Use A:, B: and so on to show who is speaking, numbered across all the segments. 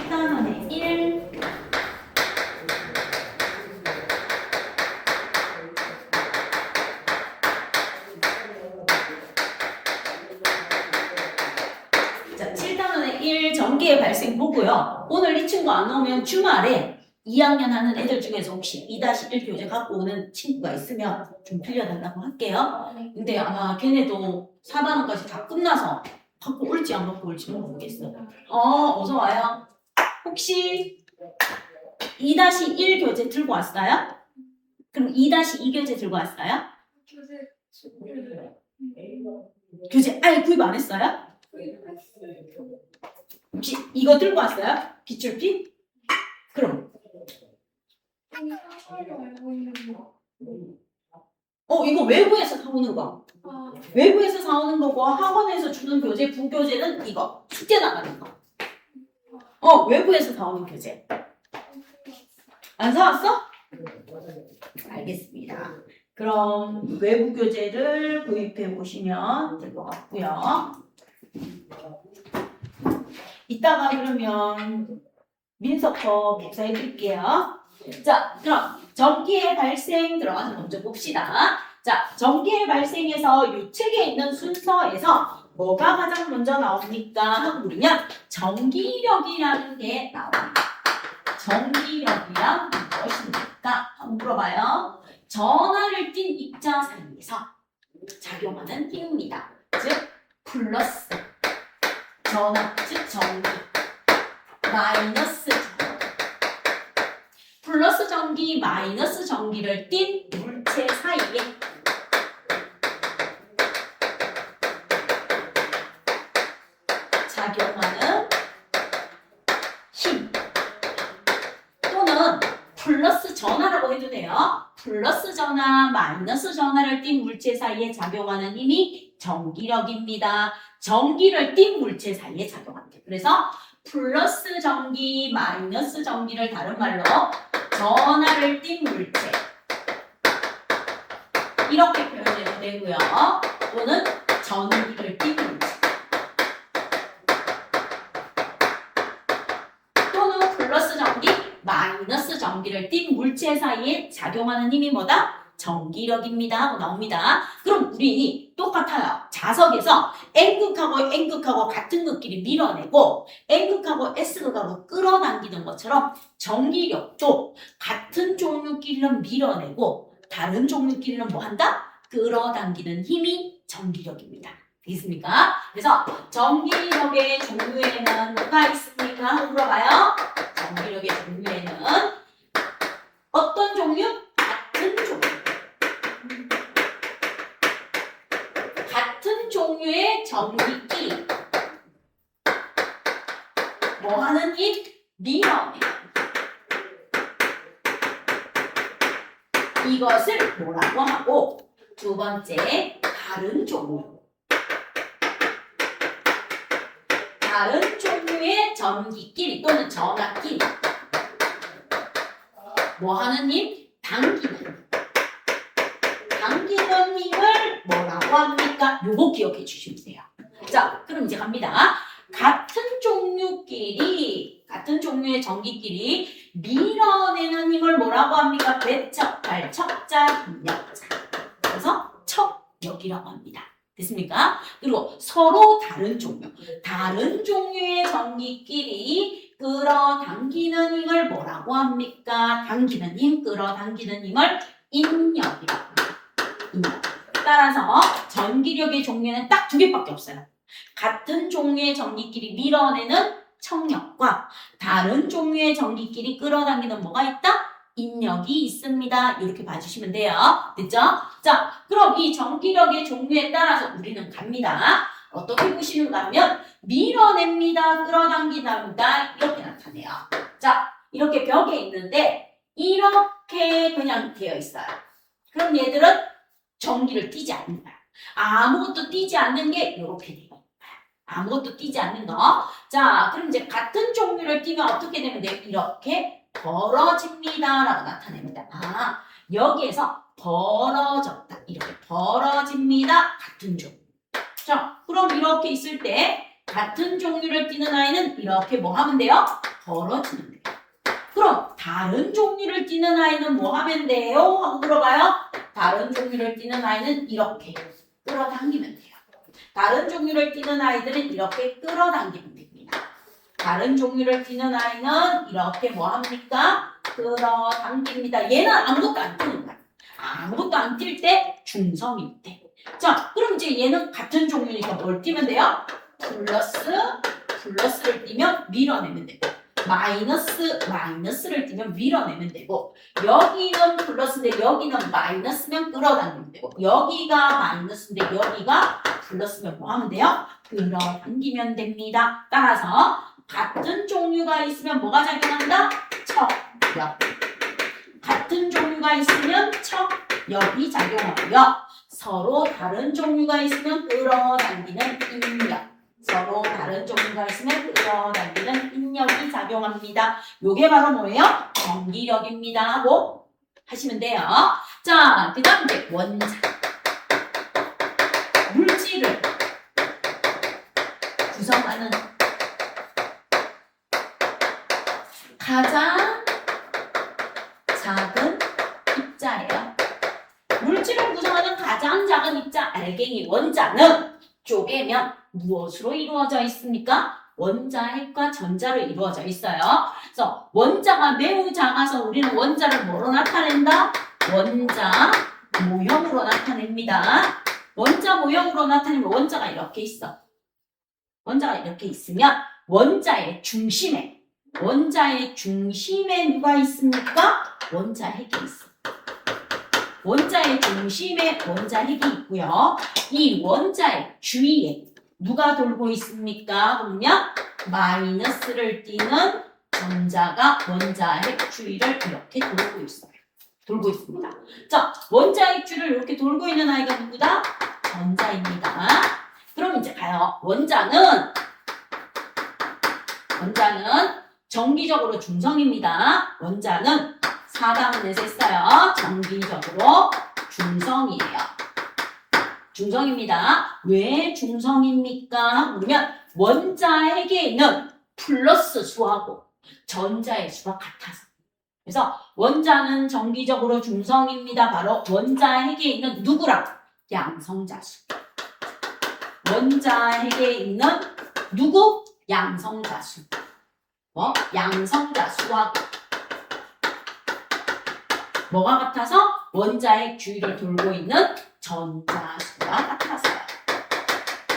A: 7단원의 1. 자, 7단원의 1 전기의 발생 보고요. 오늘 이 친구 안 오면 주말에 2학년 하는 애들 중에서 혹시 2-1 교재 갖고 오는 친구가 있으면 좀 빌려달라고 할게요. 근데 아마 걔네도 4단원까지 다 끝나서 갖고 올지 안 갖고 올지 모르겠어. 어서 와요. 혹시 2-1 교재 들고 왔어요? 그럼 2-2 교재 들고 왔어요? 교재 아예 구입 안 했어요? 혹시 이거 들고 왔어요? 기출피? 그럼 이거 외부에서 사오는 거. 외부에서 사오는 거고 학원에서 주는 교재, 부교재는 이거 숙제 나가는 거. 외부에서 사오는 교재. 안 사왔어? 알겠습니다. 그럼 외부 교재를 구입해 보시면 될 것 같고요. 이따가 그러면 민서거 복사해 드릴게요. 자, 그럼 전기의 발생 들어가서 먼저 봅시다. 자, 전기의 발생에서 이 책에 있는 순서에서 뭐가 가장 먼저 나옵니까? 하고 물으면 전기력이라는 게 나옵니다. 전기력이란 무엇입니까? 한번 물어봐요. 전하를 띤 입자 사이에서 작용하는 힘입니다. 즉, 플러스 전하, 즉 전기, 마이너스 전기. 플러스 전기, 마이너스 전기를 띤 물체 사이에 작용하는 힘 또는 플러스 전하라고 해도 돼요. 플러스 전하, 마이너스 전하를 띤 물체 사이에 작용하는 힘이 전기력입니다. 전기를 띤 물체 사이에 작용합니다. 그래서 플러스 전기, 마이너스 전기를 다른 말로 전하를 띤 물체 이렇게 표현해도 되고요. 또는 전기를 띤 물체 또는 플러스 전기, 마이너스 전기를 띤 물체 사이에 작용하는 힘이 뭐다? 전기력입니다 하고 나옵니다. 그럼 우리 똑같아요. 자석에서 N극하고 N극하고 같은 극끼리 밀어내고 N극하고 S극하고 끌어당기는 것처럼 전기력도 같은 종류끼리는 밀어내고 다른 종류끼리는 뭐 한다? 끌어당기는 힘이 전기력입니다. 되겠습니까? 그래서 전기력의 종류에는 뭐가 있습니까? 한번 물어봐요. 전기력의 종류에는 어떤 종류? 같은 종류. 같은 종류의 전기끼리 뭐 하는 힘? 밀어내. 이것을 뭐라고 하고 두 번째 다른 종류. 다른 종류의 전기끼리 또는 전하끼리 뭐 하는 힘? 당기는 힘. 당기는 힘을 뭐라고 합니까? 요거 기억해 주시면 돼요. 자, 그럼 이제 갑니다. 같은 종류의 전기끼리 밀어내는 힘을 뭐라고 합니까? 배척, 발척자, 힘력자. 그래서 척력이라고 합니다. 됐습니까? 그리고 서로 다른 종류의 전기끼리 끌어당기는 힘을 뭐라고 합니까? 당기는 힘, 끌어당기는 힘을 인력이라고 합니다. 따라서 전기력의 종류는 딱 두 개밖에 없어요. 같은 종류의 전기끼리 밀어내는 척력과 다른 종류의 전기끼리 끌어당기는 뭐가 있다? 인력이 있습니다. 이렇게 봐주시면 돼요. 됐죠? 자, 그럼 이 전기력의 종류에 따라서 우리는 갑니다. 어떻게 보시는가 하면 밀어냅니다. 끌어당긴답니다. 이렇게 나타내요. 자, 이렇게 벽에 있는데 이렇게 그냥 되어 있어요. 그럼 얘들은 전기를 띠지 않는 거야. 아무것도 띠지 않는 게 이렇게 되어 있어요. 아무것도 띠지 않는 거. 자, 그럼 이제 같은 종류를 띠면 어떻게 되면 돼요? 이렇게 벌어집니다 라고 나타냅니다. 여기에서 벌어졌다. 이렇게 벌어집니다. 같은 종류. 자, 그럼 이렇게 있을 때 같은 종류를 띠는 아이는 이렇게 뭐 하면 돼요? 벌어지면 돼요. 그럼 다른 종류를 띠는 아이는 뭐 하면 돼요? 하고 물어봐요. 다른 종류를 띠는 아이는 이렇게 끌어당기면 돼요. 다른 종류를 띠는 아이들은 이렇게 끌어당기면 됩니다. 다른 종류를 띠는 아이는 이렇게 뭐 합니까? 끌어당깁니다. 얘는 아무것도 안 띠는 거야. 아무것도 안 뛸 때 중성일 때. 자, 그럼 이제 얘는 같은 종류니까 뭘 띠면 돼요? 플러스를 띠면 밀어내면 되고, 마이너스를 띠면 밀어내면 되고, 여기는 플러스인데 여기는 마이너스면 끌어당기면 되고, 여기가 마이너스인데 여기가 플러스면 뭐 하면 돼요? 끌어당기면 됩니다. 따라서 같은 종류가 있으면 뭐가 작용한다? 척역. 같은 종류가 있으면 척역이 작용하고요. 서로 다른 종류가 있으면 끌어당기는 인력. 서로 다른 종류가 있으면 끌어당기는 인력이 작용합니다. 요게 바로 뭐예요? 전기력입니다. 하고 하시면 돼요. 자, 그 다음 이제 원자. 물질을 구성하는 가장 작은 입자예요. 물질을 구성하는 가장 작은 입자 알갱이 원자는 쪼개면 무엇으로 이루어져 있습니까? 원자핵과 전자로 이루어져 있어요. 그래서 원자가 매우 작아서 우리는 원자를 뭐로 나타낸다? 원자 모형으로 나타냅니다. 원자 모형으로 나타내면 원자가 이렇게 있어. 원자가 이렇게 있으면 원자의 중심에 누가 있습니까? 원자핵이 있어. 원자의 중심에 원자핵이 있고요. 이 원자핵 주위에 누가 돌고 있습니까? 그러면 마이너스를 띠는 전자가 원자핵 주위를 이렇게 돌고 있어요. 돌고 있습니다. 자, 원자핵 주위를 이렇게 돌고 있는 아이가 누구다? 전자입니다. 그럼 이제 가요. 원자는 정기적으로 중성입니다. 원자는 4단원에서 했어요. 정기적으로 중성이에요. 중성입니다. 왜 중성입니까? 그러면 원자핵에 있는 플러스 수하고 전자의 수가 같아서. 그래서 원자는 정기적으로 중성입니다. 바로 원자핵에 있는 누구랑? 양성자수. 원자핵에 있는 누구? 양성자수. 양성자수하고 뭐가 같아서? 원자핵 주위를 돌고 있는 전자수가 같아서요.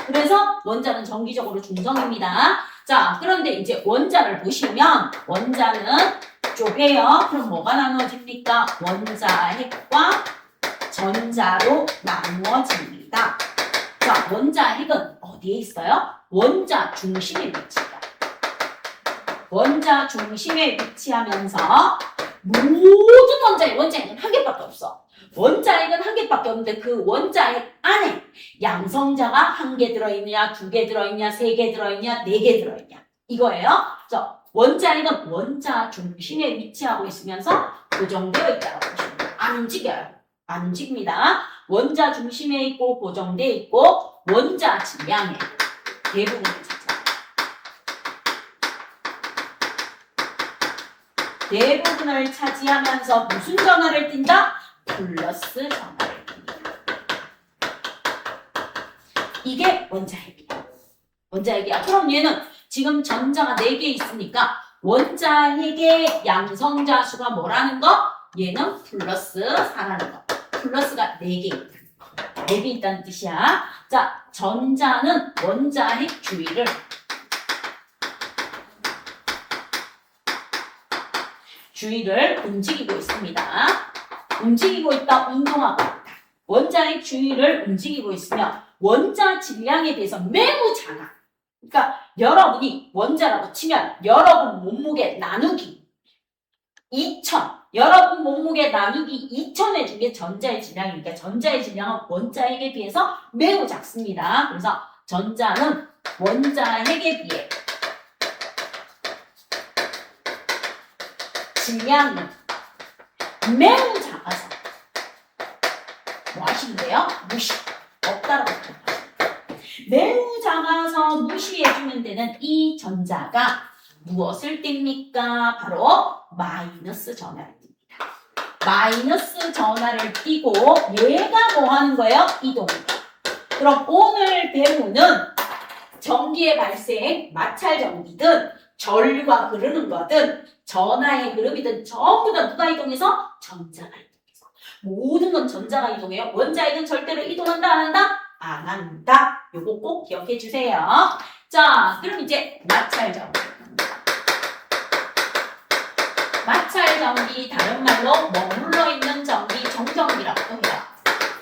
A: 그래서 원자는 정기적으로 중성입니다. 자, 그런데 이제 원자를 보시면 원자는 쪼개요. 그럼 뭐가 나누어집니까? 원자핵과 전자로 나누어집니다. 자, 원자핵은 어디에 있어요? 원자 중심에 위치해요. 원자 중심에 위치하면서 모든 원자핵은 한 개밖에 없어. 원자핵은 한 개밖에 없는데 그 원자핵 안에 양성자가 한 개 들어있냐, 2개 들어있냐, 3개 들어있냐, 4개 들어있냐. 이거예요. 그래서 원자핵은 원자 중심에 위치하고 있으면서 고정되어 있다고 보시면 돼요. 안 움직여요. 안 움직입니다. 원자 중심에 있고 고정되어 있고 원자 질량의 대부분을 차지합니다. 대부분을 차지하면서 무슨 전하를 띈다? 플러스 전하를 띈다. 이게 원자핵이야. 원자핵이야. 그럼 얘는 지금 전자가 4개 있으니까 원자핵의 양성자 수가 뭐라는 거? 얘는 플러스 4라는 거. 플러스가 4개 있다. 4개 있다는 뜻이야. 자, 전자는 원자핵 주위를 움직이고 있습니다. 움직이고 있다, 운동하고 있다. 원자핵 주위를 움직이고 있으면 원자 질량에 비해서 매우 작아. 그러니까 여러분이 원자라고 치면 여러분 몸무게 나누기 2000, 여러분 몸무게 나누기 2000의 중에 전자의 질량이니까 전자의 질량은 원자핵에 비해서 매우 작습니다. 그래서 전자는 원자핵에 비해 질량은 매우 작아서 뭐 하시는데요? 무시. 없다라고 생각하시면 매우 작아서 무시해주면 되는 이 전자가 무엇을 띱니까? 바로 마이너스 전하를 띱니다. 마이너스 전하를 띄고 얘가 뭐 하는 거예요? 이동입니다. 그럼 오늘 배우는 전기의 발생, 마찰 전기든 전류가 흐르는 거든 전하의 흐름이든 전부 다 누가 이동해서? 전자가 이동해서. 모든 건 전자가 이동해요. 원자핵은 절대로 이동한다 안 한다? 안 한다. 요거 꼭 기억해 주세요. 자, 그럼 이제 마찰 전기. 마찰 전기, 다른 말로 머물러 있는 전기, 정전기라고 해요.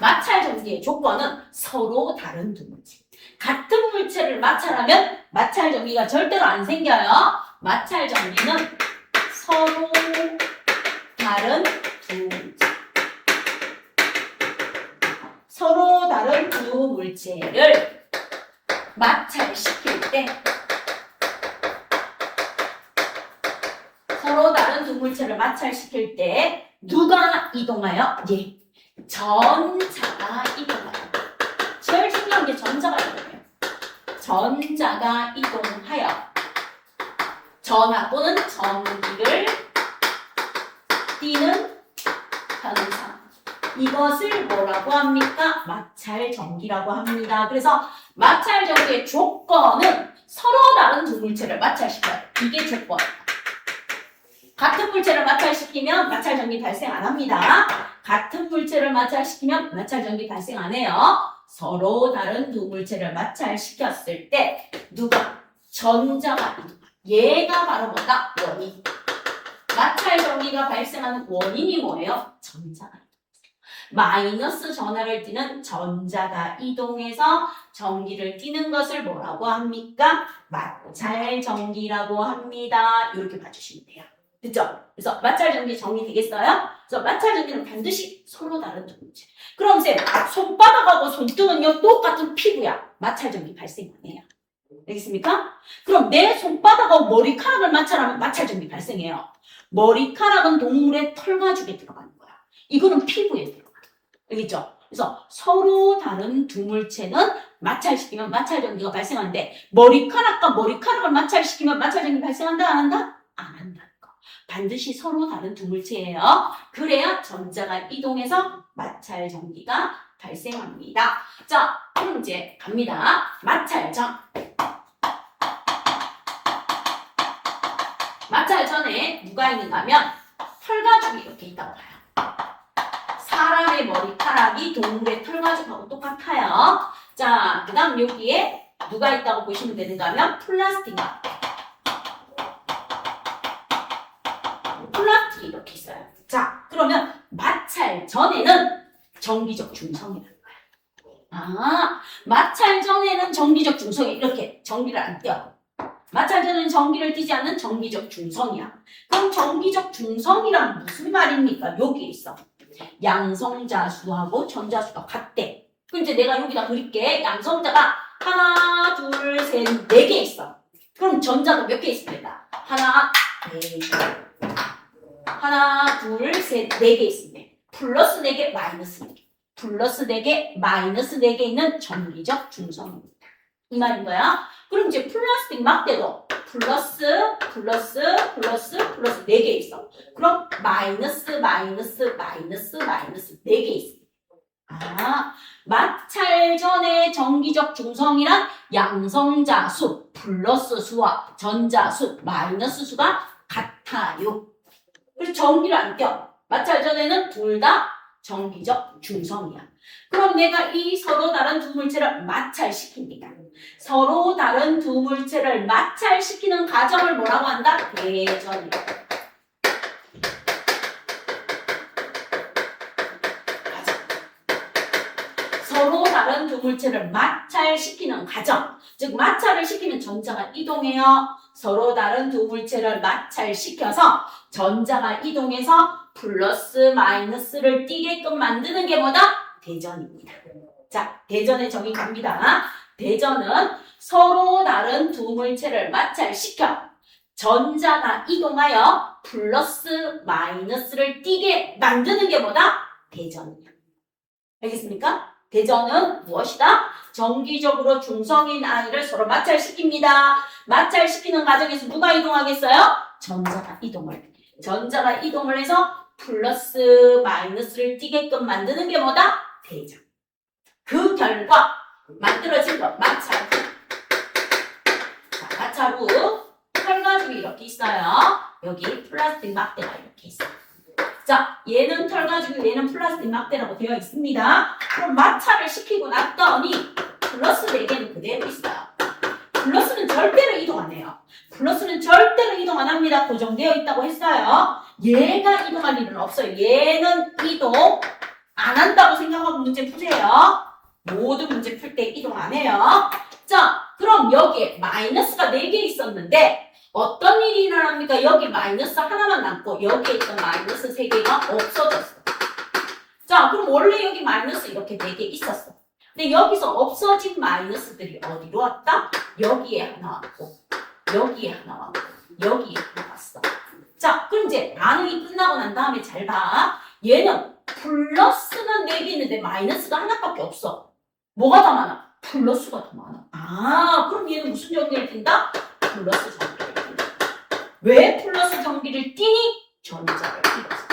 A: 마찰 전기의 조건은 서로 다른 두 물체. 같은 물체를 마찰하면 마찰 전기가 절대로 안 생겨요. 마찰 전기는 서로 다른 두 물체. 서로 다른 두 물체를 마찰시킬 때 서로 다른 두 물체를 마찰시킬 때 누가 이동하여? 예, 전자가 이동하여. 제일 중요한 게 전자가 이동해요. 전자가 이동하여 전하 또는 전기를 띠는 현상. 이것을 뭐라고 합니까? 마찰 전기라고 합니다. 그래서 마찰 전기의 조건은 서로 다른 두 물체를 마찰시켜요. 이게 조건이에요. 같은 물체를 마찰시키면 마찰 전기 발생 안 합니다. 같은 물체를 마찰시키면 마찰 전기 발생 안 해요. 서로 다른 두 물체를 마찰시켰을 때 누가? 전자가 이동해요. 얘가 바로 뭐다? 원인. 마찰 전기가 발생하는 원인이 뭐예요? 전자가 이동해서. 마이너스 전하를 띠는 전자가 이동해서 전기를 띠는 것을 뭐라고 합니까? 마찰 전기라고 합니다. 이렇게 봐주시면 돼요. 그죠? 그래서 마찰 전기 정리되겠어요? 그래서 마찰 전기는 반드시 서로 다른 두 물체. 그럼 쌤, 손바닥하고 손등은요 똑같은 피부야. 마찰 전기 발생 안 해요. 알겠습니까? 그럼 내 손바닥하고 머리카락을 마찰하면 마찰 전기 발생해요. 머리카락은 동물의 털 가죽에 들어가는 거야. 이거는 피부에 들어가는 거야. 알겠죠? 그래서 서로 다른 두 물체는 마찰시키면 마찰 전기가 발생하는데 머리카락과 머리카락을 마찰시키면 마찰 전기 발생한다 안 한다? 안 한다. 반드시 서로 다른 두 물체예요. 그래야 전자가 이동해서 마찰 전기가 발생합니다. 자, 그럼 이제 갑니다. 마찰전. 마찰전에 누가 있는가 하면 털가죽이 이렇게 있다고 봐요. 사람의 머리카락이 동물의 털가죽하고 똑같아요. 자, 그 다음 여기에 누가 있다고 보시면 되는가 하면 플라스틱만. 플라스틱이 이렇게 있어요. 자, 그러면 마찰 전에는 정기적 중성이라는 거예요. 아, 마찰 전에는 정기적 중성이 이렇게 전기를 안 띄어. 마찰 전에는 전기를 띄지 않는 정기적 중성이야. 그럼 정기적 중성이란 무슨 말입니까? 여기 있어. 양성자수하고 전자수가 같대. 그럼 이제 내가 여기다 그릴게. 양성자가 하나, 둘, 셋, 네 개 있어. 그럼 전자가 몇 개 있습니다. 하나, 네 개. 하나, 둘, 셋, 네 개 있습니다. 플러스 4개, 마이너스 4개. 플러스 4개, 마이너스 4개 있는 정기적 중성입니다. 이 말인 거야. 그럼 이제 플라스틱 막대도 플러스 4개 있어. 그럼 마이너스 4개 있습니다. 아, 마찰 전의 정기적 중성이란 양성자수 플러스 수와 전자수 마이너스 수가 같아요. 그래서 전기를 안 껴. 마찰 전에는 둘 다 정기적 중성이야. 그럼 내가 이 서로 다른 두 물체를 마찰시킵니다. 서로 다른 두 물체를 마찰시키는 과정을 뭐라고 한다? 대전이라고. 서로 다른 두 물체를 마찰시키는 과정. 즉 마찰을 시키면 전자가 이동해요. 서로 다른 두 물체를 마찰시켜서 전자가 이동해서 플러스 마이너스를 띄게끔 만드는 게 뭐다? 대전입니다. 자, 대전의 정의 갑니다. 대전은 서로 다른 두 물체를 마찰시켜 전자가 이동하여 플러스 마이너스를 띄게 만드는 게 뭐다? 대전이야. 알겠습니까? 대전은 무엇이다? 정기적으로 중성인 아이를 서로 마찰시킵니다. 마찰시키는 과정에서 누가 이동하겠어요? 전자가 이동을 해서 플러스 마이너스를 띄게끔 만드는 게 뭐다? 대전. 그 결과 만들어진 것 마찰. 자, 마찰 후 털가죽이 이렇게 있어요. 여기 플라스틱 막대가 이렇게 있어요. 자, 얘는 털가죽이고 얘는 플라스틱 막대라고 되어 있습니다. 그럼 마찰을 시키고 났더니 플러스 4개는 그대로 있어요. 플러스는 절대로 이동 안 해요. 플러스는 절대로 이동 안 합니다. 고정되어 있다고 했어요. 얘가 이동할 일은 없어요. 얘는 이동 안 한다고 생각하고 문제 푸세요. 모든 문제 풀 때 이동 안 해요. 자, 그럼 여기에 마이너스가 4개 있었는데 어떤 일이 일어납니까? 여기 마이너스 하나만 남고 여기에 있던 마이너스 3개가 없어졌어. 자, 그럼 원래 여기 마이너스 이렇게 4개 있었어. 근데 여기서 없어진 마이너스들이 어디로 왔다? 여기에 하나 왔고 여기에 하나 왔고 여기에 하나 왔어. 자, 그럼 이제 반응이 끝나고 난 다음에 잘 봐. 얘는 플러스는 4개 있는데 마이너스가 하나밖에 없어. 뭐가 더 많아? 플러스가 더 많아. 아, 그럼 얘는 무슨 전기를 띈다? 플러스 전기를 띈다. 왜 플러스 전기를 띠니? 전자를 잃었어.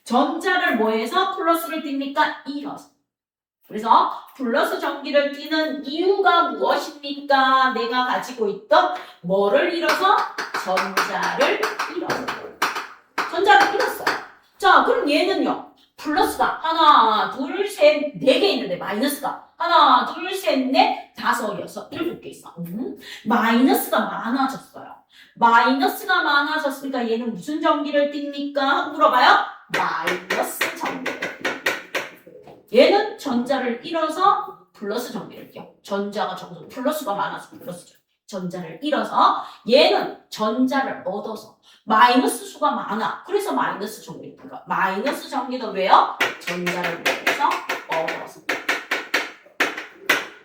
A: 전자를 뭐해서 플러스를 띱니까? 잃어서. 그래서 플러스 전기를 띠는 이유가 무엇입니까? 내가 가지고 있던 뭐를 잃어서? 전자를 잃어서. 전자를 잃었어요. 자, 그럼 얘는요. 플러스가 하나, 둘, 셋, 4개 있는데 마이너스가 하나, 둘, 셋, 넷, 다섯, 여섯, 7개 있어. 마이너스가 많아졌어요. 마이너스가 많아졌으니까 얘는 무슨 전기를 띱니까? 물어봐요. 마이너스 전기를 띱니다. 얘는 전자를 잃어서 플러스 전기를 띄워. 전자가 적어서 플러스가 많아서 플러스 전자를 잃어서 얘는 전자를 얻어서 마이너스 수가 많아. 그래서 마이너스 전기를 띄워. 마이너스 전기도 왜요? 전자를 얻어서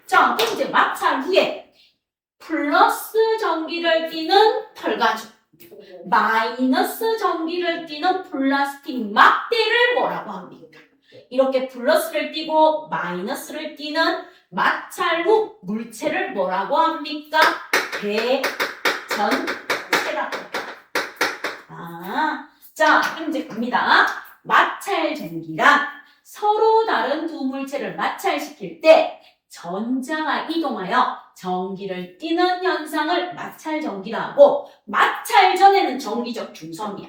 A: 자, 그럼 이제 마찰 후에 플러스 전기를 띠는 털가죽, 마이너스 전기를 띠는 플라스틱 막대를 뭐라고 합니까? 이렇게 플러스를 띠고 마이너스를 띠는 마찰 후 물체를 뭐라고 합니까? 대전체라고 합니다. 자, 그럼 이제 갑니다. 마찰 전기란 서로 다른 두 물체를 마찰시킬 때 전자가 이동하여 전기를 띠는 현상을 마찰 전기라고, 마찰 전에는 전기적 중성이야.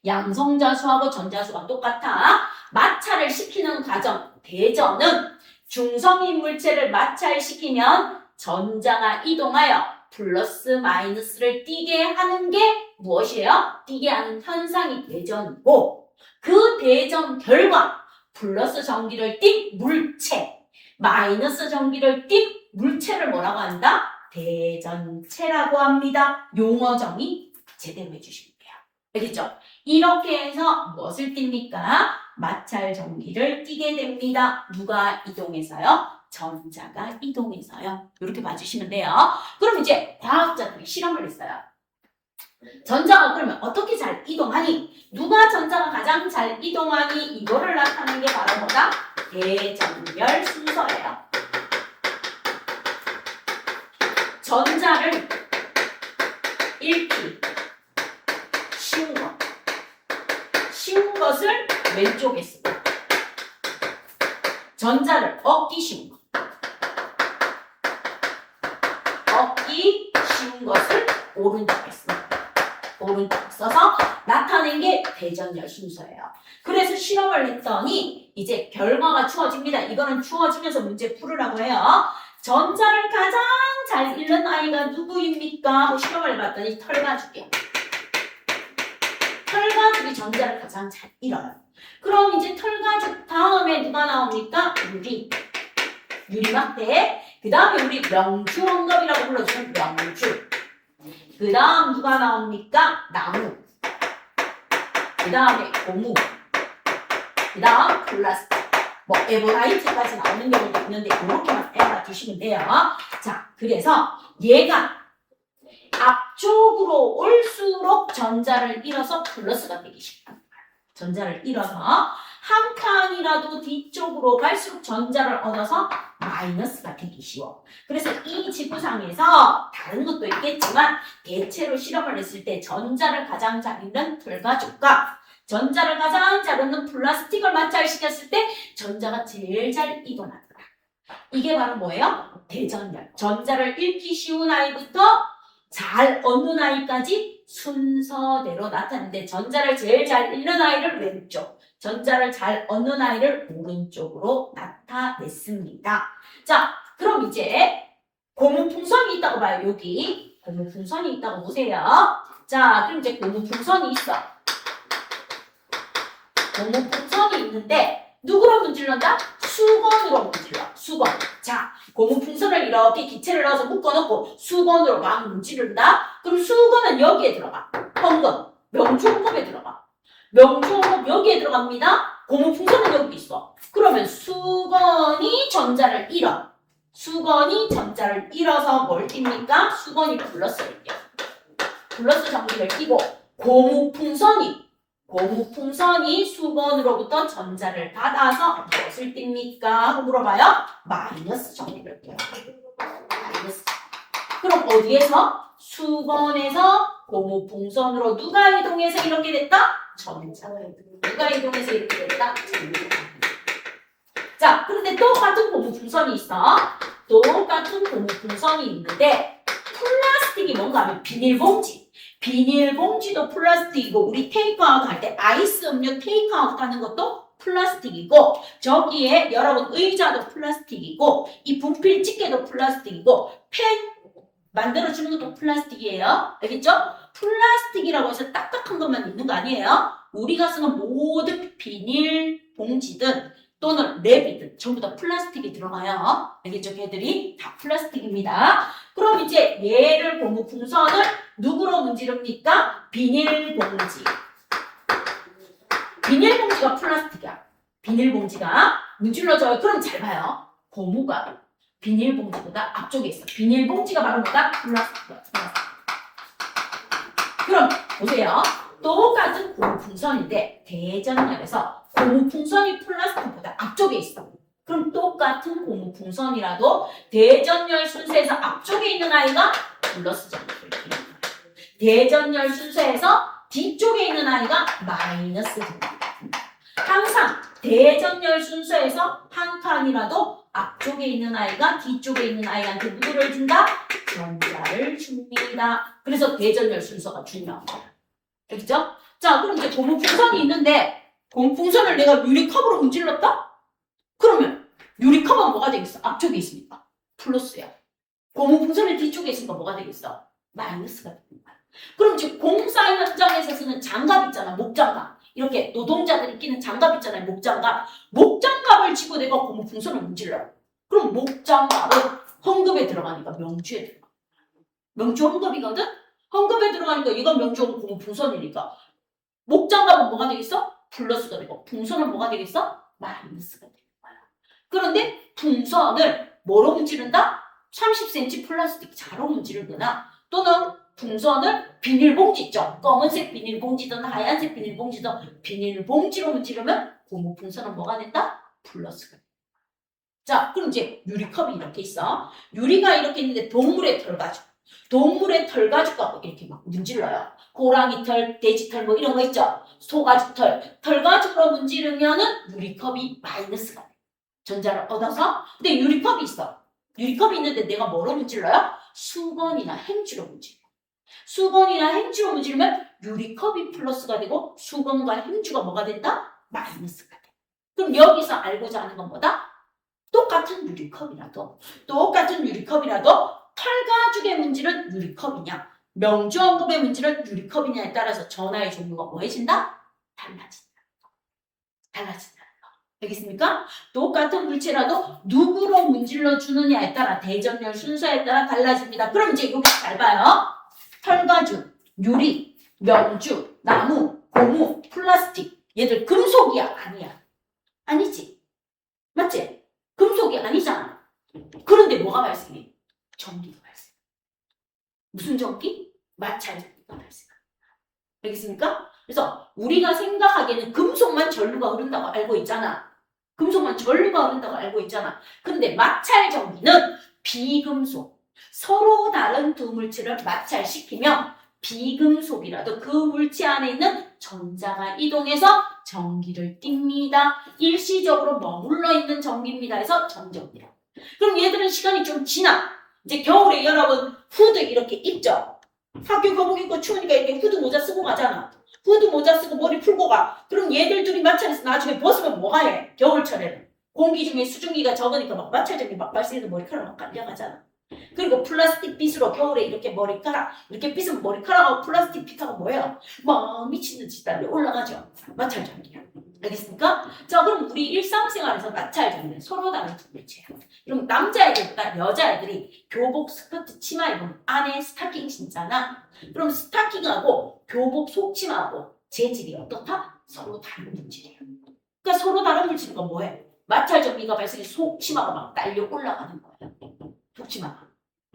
A: 양성자수하고 전자수가 똑같아. 마찰을 시키는 과정, 대전은 중성인 물체를 마찰시키면 전자가 이동하여 플러스 마이너스를 띠게 하는 게 무엇이에요? 띠게 하는 현상이 대전이고, 그 대전 결과 플러스 전기를 띈 물체, 마이너스 전기를 띈 물체를 뭐라고 한다? 대전체라고 합니다. 용어 정의 제대로 해주시면 돼요. 알겠죠? 이렇게 해서 무엇을 띱니까? 마찰 전기를 띠게 됩니다. 누가 이동해서요? 전자가 이동해서요. 이렇게 봐주시면 돼요. 그럼 이제 과학자들이 실험을 했어요. 전자가 그러면 어떻게 잘 이동하니? 누가 전자가 가장 잘 이동하니? 이거를 나타내는 게 바로 뭐다? 대전열 순서예요. 전자를 읽기 쉬운 것을 왼쪽에 쓰고, 전자를 얻기 쉬운 것, 얻기 쉬운 것을 오른쪽에 씁니다. 오른쪽 써서 나타낸 게 대전열 순서예요. 그래서 실험을 했더니 이제 결과가 주어집니다. 이거는 주어지면서 문제 풀으라고 해요. 전자를 가장 잘 읽는 아이가 누구입니까? 하고 실험을 해봤더니 털가죽이야. 털가죽이 전자를 가장 잘 읽어요. 그럼 이제 털가죽 다음에 누가 나옵니까? 유리막대. 그 다음에 우리 명주원겁이라고 불러주는 명주. 그 다음 누가 나옵니까? 나무. 그 다음에 고무. 그 다음 플라스틱. 뭐 에버라이트까지 나오는 경우도 있는데 이렇게만 알아두시면 돼요. 자, 그래서 얘가 앞쪽으로 올수록 전자를 잃어서 플러스가 되기 쉽다. 전자를 잃어서 한 칸이라도 뒤쪽으로 갈수록 전자를 얻어서 마이너스가 되기 쉬워. 그래서 이 지구상에서 다른 것도 있겠지만 대체로 실험을 했을 때 전자를 가장 잘 잃는 털가죽과 전자를 가장 잘 얻는 플라스틱을 마찰시켰을 때 전자가 제일 잘 이동하더라. 이게 바로 뭐예요? 대전열. 전자를 잃기 쉬운 아이부터 잘 얻는 아이까지 순서대로 나타내는데 전자를 제일 잘 잃는 아이를 왼쪽, 전자를 잘 얻는 아이를 오른쪽으로 나타냈습니다. 자, 그럼 이제 고무풍선이 있다고 봐요. 여기 고무풍선이 있다고 보세요. 자, 그럼 이제 고무풍선이 있어. 고무풍선이 있는데 누구로 문질른다? 수건으로 문질러. 수건. 자, 고무풍선을 이렇게 기체를 넣어서 묶어놓고 수건으로 막 문지른다? 그럼 수건은 여기에 들어가. 헌금. 명주헌금에 들어가. 명주헌금 여기에 들어갑니다. 고무풍선은 여기 있어. 그러면 수건이 전자를 잃어. 수건이 전자를 잃어서 뭘 띱니까? 수건이 플러스를 띄어. 플러스 정리를 띄고 고무풍선이 수건으로부터 전자를 받아서 무엇을 띱니까? 하고 물어봐요. 마이너스 정리를 띄어요. 마이너스. 그럼 어디에서? 수건에서 고무풍선으로 누가 이동해서 이렇게 됐다? 전자가 누가 이동해서 이렇게 됐다? 전자가. 자, 그런데 똑같은 고무풍선이 있어. 똑같은 고무풍선이 있는데 플라스틱이 뭔가 하면 비닐봉지. 비닐봉지도 플라스틱이고 우리 테이크아웃 할 때 아이스 음료 테이크아웃 하는 것도 플라스틱이고 저기에 여러분 의자도 플라스틱이고 이 분필 집게도 플라스틱이고 펜 만들어주는 것도 플라스틱이에요. 알겠죠? 플라스틱이라고 해서 딱딱한 것만 있는 거 아니에요. 우리가 쓰는 모든 비닐봉지든 또는 랩이든 전부 다 플라스틱이 들어가요. 알겠죠? 걔들이 다 플라스틱입니다. 그럼 이제 얘를 고무풍선을 누구로 문지릅니까? 비닐봉지. 비닐봉지가 플라스틱이야. 비닐봉지가 문질러져요. 그럼 잘 봐요. 고무가 비닐봉지보다 앞쪽에 있어. 비닐봉지가 바로 뭐다? 플라스틱이야. 그럼 보세요. 똑같은 고무풍선인데 대전열에서 고무풍선이 플라스틱보다 앞쪽에 있어. 그럼 똑같은 고무풍선이라도 대전열 순서에서 앞쪽에 있는 아이가 플러스 정도를 드립니다. 대전열 순서에서 뒤쪽에 있는 아이가 마이너스 정도를 드립니다. 항상 대전열 순서에서 한 칸이라도 앞쪽에 있는 아이가 뒤쪽에 있는 아이한테 누구를 준다? 전자를 줍니다. 그래서 대전열 순서가 중요한 거야. 알겠죠? 자, 그럼 이제 고무풍선이 있는데 고무풍선을 내가 유리컵으로 문질렀다? 그러면 유리컵은 뭐가 되겠어? 앞쪽에 있으니까 플러스야. 고무풍선의 뒤쪽에 있으니까 뭐가 되겠어? 마이너스가 되는 거야. 그럼 지금 공사 현장에서 쓰는 장갑 있잖아. 목장갑. 이렇게 노동자들이 끼는 장갑 있잖아요. 목장갑. 목장갑을 쥐고 내가 고무풍선을 문질러. 그럼 목장갑은 헌금에 들어가니까 명주에 들어가. 명주 헌금이거든? 헌금에 들어가니까 이건 명주 고무풍선이니까 목장갑은 뭐가 되겠어? 플러스가 되고 풍선은 뭐가 되겠어? 마이너스가 되는 거야. 그런데 풍선을 뭐로 문지른다? 30cm 플라스틱 자로 문지르거나 또는 풍선을 비닐봉지 있죠. 검은색 비닐봉지든 하얀색 비닐봉지든 비닐봉지로 문지르면 고무풍선은 뭐가 된다? 플러스가 된다. 자, 그럼 이제 유리컵이 이렇게 있어. 유리가 이렇게 있는데 동물의 털가죽. 동물의 털가죽 갖고 이렇게 막 문질러요. 호랑이 털, 돼지 털 뭐 이런 거 있죠. 소가죽 털. 털가죽으로 문지르면은 유리컵이 마이너스가 돼. 전자를 얻어서. 근데 유리컵이 있어. 유리컵이 있는데 내가 뭐로 문질러요? 수건이나 행주로 문질러. 수건이나 행주로 문지르면 유리컵이 플러스가 되고 수건과 행주가 뭐가 된다? 마이너스가 돼. 그럼 여기서 알고자 하는 건 뭐다? 똑같은 유리컵이라도 털가죽의 문질은 유리컵이냐 명주헌금의 문질은 유리컵이냐에 따라서 전하의 종류가 뭐해진다? 달라진다는 거. 알겠습니까? 똑같은 물체라도 누구로 문질러 주느냐에 따라 대전열 순서에 따라 달라집니다. 그럼 이제 여기 잘 봐요. 털가죽, 유리, 명주, 나무, 고무, 플라스틱 얘들 금속이야? 아니야? 아니지? 맞지? 금속이 아니잖아. 그런데 뭐가 발생해? 전기가 발생해. 무슨 전기? 마찰 전기가 발생해. 알겠습니까? 그래서 우리가 생각하기에는 금속만 전류가 흐른다고 알고 있잖아. 금속만 전류가 흐른다고 알고 있잖아. 근데 마찰 전기는 비금속, 서로 다른 두 물질을 마찰시키면 비금속이라도 그 물질 안에 있는 전자가 이동해서 전기를 띱니다. 일시적으로 머물러 있는 전기입니다. 해서 전전기라. 그럼 얘들은 시간이 좀 지나. 이제 겨울에 여러분 후드 이렇게 입죠. 학교 교복 입고 추우니까 이렇게 후드 모자 쓰고 가잖아. 후드 모자 쓰고 머리 풀고 가. 그럼 얘들 둘이 마찰해서 나중에 벗으면 뭐가 해? 겨울철에는. 공기 중에 수증기가 적으니까 막 마찰전기 막 발생해서 머리카락 막 깔려가잖아. 그리고 플라스틱 빗으로 겨울에 이렇게 머리카락 이렇게 빗으면 머리카락하고 플라스틱 빗하고 뭐예요? 막 미친듯이 달려 올라가죠. 마찰전기야. 알겠습니까? 자, 그럼 우리 일상생활에서 마찰전기는 서로 다른 두 물체야. 그럼 남자애들보다 여자애들이 교복 스커트 치마 입으면 안에 스타킹 신잖아. 그럼 스타킹하고 교복 속치마하고 재질이 어떻다? 서로 다른 물질이야. 그러니까 서로 다른 물질이니까 뭐해? 마찰전기가 발생해 속치마가 막 달려 올라가는 거야. 속치마가.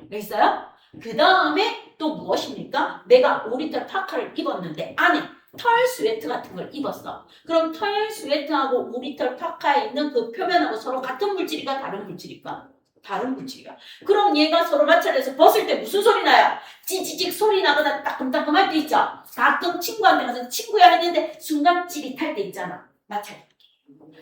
A: 알겠어요? 그 다음에 또 무엇입니까? 내가 오리털 파카를 입었는데 안에 털 스웨트 같은 걸 입었어. 그럼 털 스웨트하고 오리털 파카에 있는 그 표면하고 서로 같은 물질이가 다른 물질일까? 다른 물질이야. 그럼 얘가 서로 마찰해서 벗을 때 무슨 소리 나요? 찌찌직 소리 나거나 따끔따끔할 때 있죠? 가끔 친구한테 가서 친구야 했는데 순간 찌릿할 때 있잖아. 마찰.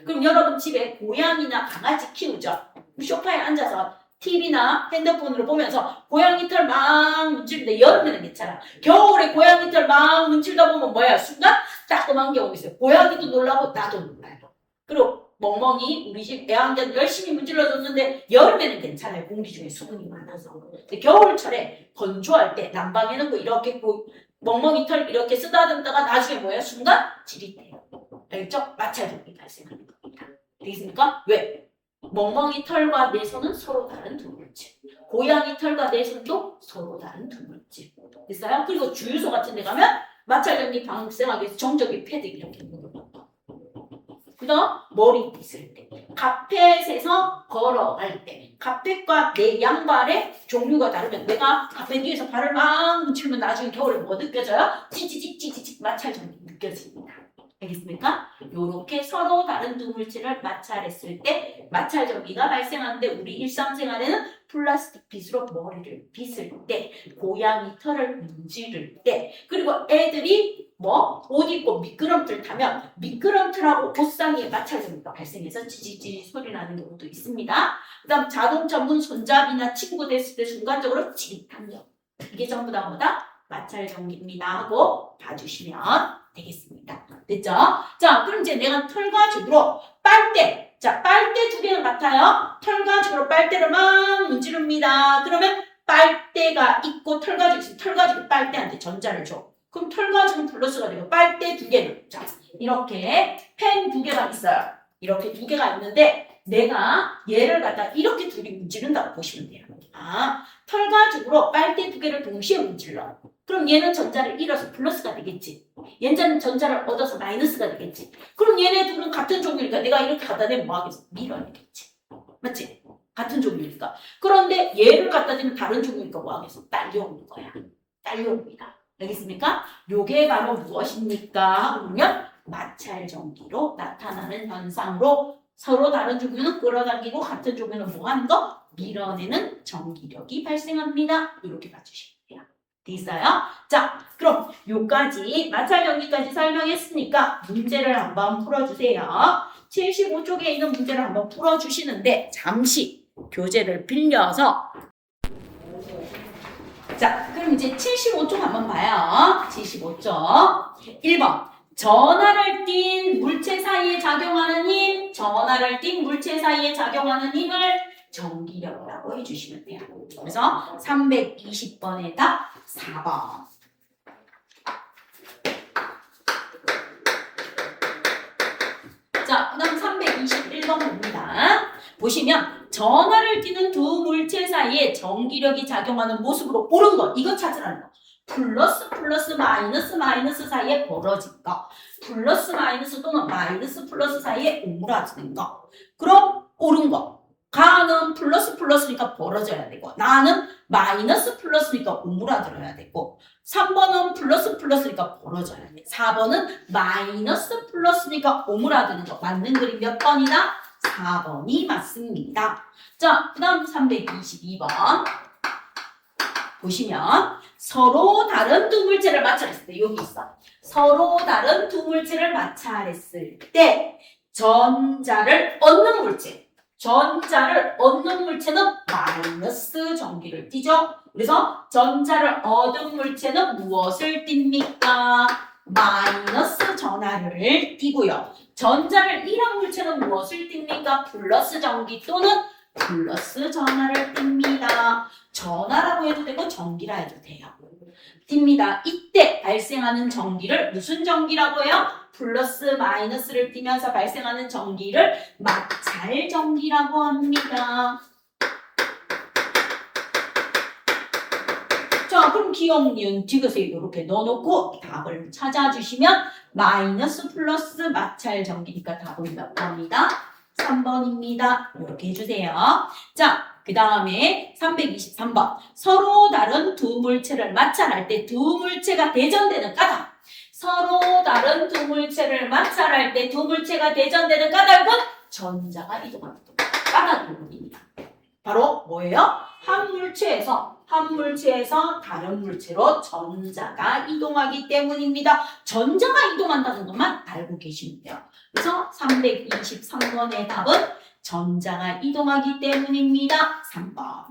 A: 그럼 여러분 집에 고양이나 강아지 키우죠? 소파에 앉아서 TV나 핸드폰으로 보면서 고양이 털 막 문지르는데 여름에는 괜찮아. 겨울에 고양이 털 막 문지르다 보면 뭐야? 순간 따끔한 게 오고 있어요. 고양이도 놀라고 나도 놀라요. 그리고 멍멍이 우리 집 애완견 열심히 문질러줬는데 여름에는 괜찮아요. 공기 중에 수분이 많아서. 근데 겨울철에 건조할 때 난방에 놓고 이렇게 멍멍이 털 이렇게 쓰다듬다가 나중에 뭐야? 순간 지릿해요. 알겠죠? 마찰전기 발생하는 겁니다. 되겠습니까? 왜? 멍멍이 털과 내 손은 서로 다른 두 물질. 고양이 털과 내 손도 서로 다른 두 물질. 됐어요? 그리고 주유소 같은 데 가면 마찰전기 발생하기 위해서 정전기 패드 이렇게 있는 거. 그 다음 머리 빗을 때, 카펫에서 걸어갈 때, 카펫과 내 양발의 종류가 다르면 내가 카펫 위에서 발을 막 묻히면 나중에 겨울에 뭐 느껴져요? 찌찌직 마찰전기 느껴집니다. 알겠습니까? 요렇게 서로 다른 두 물질을 마찰했을 때 마찰전기가 발생하는데 우리 일상생활에는 플라스틱 빗으로 머리를 빗을 때, 고양이 털을 문지를 때, 그리고 애들이 옷 입고 미끄럼틀 타면 미끄럼틀하고 옷 사이에 마찰전기가 발생해서 지지지 소리 나는 경우도 있습니다. 그 다음 자동차 문 손잡이나 친구 됐을 때 순간적으로 지릿한 경우. 이게 전부 다 뭐다? 마찰전기입니다 하고 봐주시면 되겠습니다. 됐죠? 자, 그럼 이제 내가 털 가죽으로 빨대. 자, 빨대 두 개는 같아요. 털 가죽으로 빨대를 막 문지릅니다. 그러면 빨대가 있고 털 가죽이 있으면 털 가죽이 빨대한테 전자를 줘. 그럼 털 가죽은 플러스가 되고 빨대 두 개는 자, 이렇게 펜 두 개가 있어요. 이렇게 두 개가 있는데 내가 얘를 갖다 이렇게 둘이 문지른다고 보시면 돼요. 아, 털 가죽으로 빨대 두 개를 동시에 문질러. 그럼 얘는 전자를 잃어서 플러스가 되겠지. 얘는 전자를 얻어서 마이너스가 되겠지. 그럼 얘네 둘은 같은 종류니까 내가 이렇게 갖다 대면 뭐 하겠어? 밀어내겠지. 맞지? 같은 종류니까. 그런데 얘를 갖다 대면 다른 종류니까 뭐 하겠어? 딸려오는 거야. 딸려옵니다. 알겠습니까? 요게 바로 무엇입니까? 그러면 마찰전기로 나타나는 현상으로 서로 다른 종류는 끌어당기고 같은 종류는 뭐 하는 거? 밀어내는 전기력이 발생합니다. 이렇게 봐주시면 돼요. 있어요? 자, 그럼 요까지 마찰전기까지 설명했으니까 문제를 한번 풀어주세요. 75쪽에 있는 문제를 한번 풀어주시는데 잠시 교재를 빌려서 자, 그럼 이제 75쪽 한번 봐요. 75쪽 1번 전하를 띤 물체 사이에 작용하는 힘, 전하를 띤 물체 사이에 작용하는 힘을 전기력이라고 해주시면 돼요. 그래서 320번의 답 4번. 자, 그 다음 321번 봅니다. 보시면 전하를 띠는 두 물체 사이에 전기력이 작용하는 모습으로 옳은 것, 이거 찾으라는 거. 플러스 마이너스 사이에 벌어진 거. 플러스 마이너스 또는 마이너스 플러스 사이에 오므라지는 거. 그럼 옳은 거. 가는 플러스니까 벌어져야 되고 나는 마이너스 플러스니까 오므라들어야 되고 3번은 플러스 플러스니까 벌어져야 돼. 4번은 마이너스 플러스니까 오므라드는 거. 맞는 그림 몇 번이다? 4번이 맞습니다. 자, 그 다음 322번. 보시면 서로 다른 두 물체를 마찰했을 때 여기 있어. 서로 다른 두 물체를 마찰했을 때 전자를 얻는 물체는 마이너스 전기를 띠죠. 그래서 전자를 얻은 물체는 무엇을 띱니까? 마이너스 전하를 띠고요. 전자를 잃은 물체는 무엇을 띱니까? 플러스 전기 또는 플러스 전하를 띱니다. 전하라고 해도 되고 전기라 해도 돼요. 띱니다. 이때 발생하는 전기를 무슨 전기라고 해요? 플러스 마이너스를 띠면서 발생하는 전기를 마찰 전기라고 합니다. 자, 그럼 기억, 니은, 디귿에 이렇게 넣어놓고 답을 찾아주시면 마이너스 플러스 마찰 전기니까 답은 몇 번이다? 3번입니다. 이렇게 해주세요. 자, 그 다음에 323번. 서로 다른 두 물체를 마찰할 때 두 물체가 대전되는 까닭. 서로 다른 두 물체를 마찰할 때 두 물체가 대전되는 까닭은 전자가 이동하는 까닭입니다. 바로 뭐예요? 한 물체에서 다른 물체로 전자가 이동하기 때문입니다. 전자가 이동한다는 것만 알고 계시면 돼요. 그래서 323번의 답은 전자가 이동하기 때문입니다. 3번.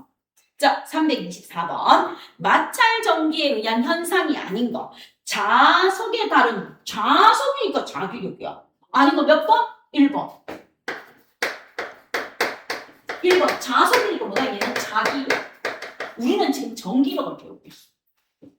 A: 자, 324번. 마찰 전기에 의한 현상이 아닌 거. 자석에 다른, 자석이니까 자기력이야. 아닌 거 몇 번? 1번. 1번. 자석이니까 뭐다? 얘는 자기력. 우리는 지금 전기력을 배우고 있어.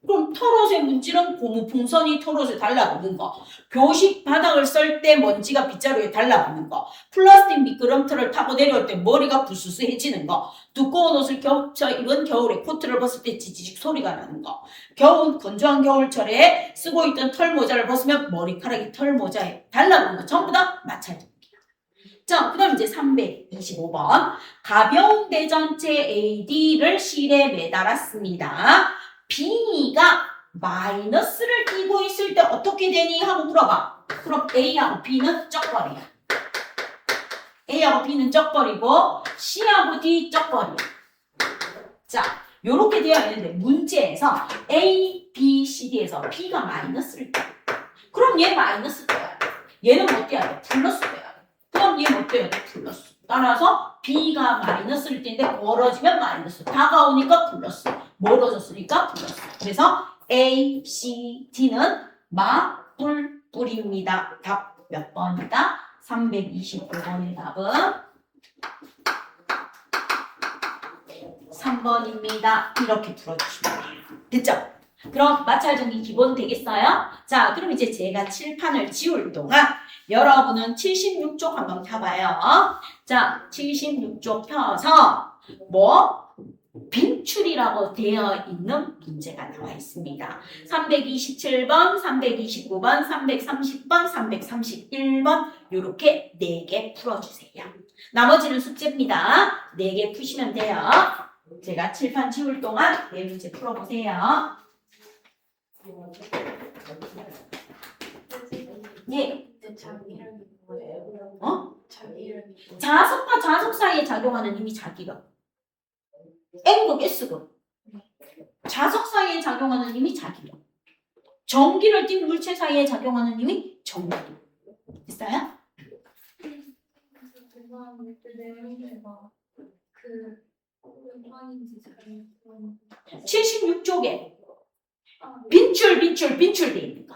A: 그럼 털옷의 문질은 고무풍선이 털옷에 달라붙는 거. 교식 바닥을 썰 때 먼지가 빗자루에 달라붙는 거. 플라스틱 미끄럼틀을 타고 내려올 때 머리가 부스스해지는 거. 두꺼운 옷을 겹쳐 입은 겨울에 코트를 벗을 때 지지직 소리가 나는 거. 건조한 겨울철에 쓰고 있던 털모자를 벗으면 머리카락이 털모자에 달라붙는 거. 전부 다 마찰. 자, 그 다음 이제 325번. 가벼운 대전체 AD를 실에 매달았습니다. B가 마이너스를 띄고 있을 때 어떻게 되니? 하고 물어봐. 그럼 A하고 B는 쩍벌이야. A하고 B는 쩍벌이고 C하고 D 쩍벌이야. 자, 요렇게 되어 있는데 문제에서 A, B, C, D에서 B가 마이너스를 띄. 그럼 얘 마이너스 떠야 돼. 얘는 뭐 띄어야 돼? 플러스 떠야 돼. 그럼 얘 뭐 떼야 돼? 플러스. 따라서 B가 마이너스를 띄는데 멀어지면 마이너스. 다가오니까 플러스. 멀어졌으니까 플러스. 그래서 A, C, D는 마뿔뿔입니다. 답 몇 번이다? 325번의 답은 3번입니다. 이렇게 풀어주시면 돼요. 됐죠? 그럼 마찰전기 기본 되겠어요? 자, 그럼 이제 제가 칠판을 지울 동안 여러분은 76쪽 한번 펴봐요. 자, 76쪽 펴서 빈출이라고 되어 있는 문제가 나와 있습니다. 327번, 329번, 330번, 331번 이렇게 4개 풀어주세요. 나머지는 숙제입니다. 4개 푸시면 돼요. 제가 칠판 지울 동안 4문제 풀어보세요. 예.
B: 자기 이름이 뭐예요?
A: 어?
B: 자기 이름이
A: 자석과 자석 사이에 작용하는 힘이 자기력. N극, S극. 자석 사이에 작용하는 힘이 자기력. 전기를 띤 물체 사이에 작용하는 힘이 전기력. 됐어요?
B: 그 화인지 잘
A: 76쪽에 빈출 돼 있는 거.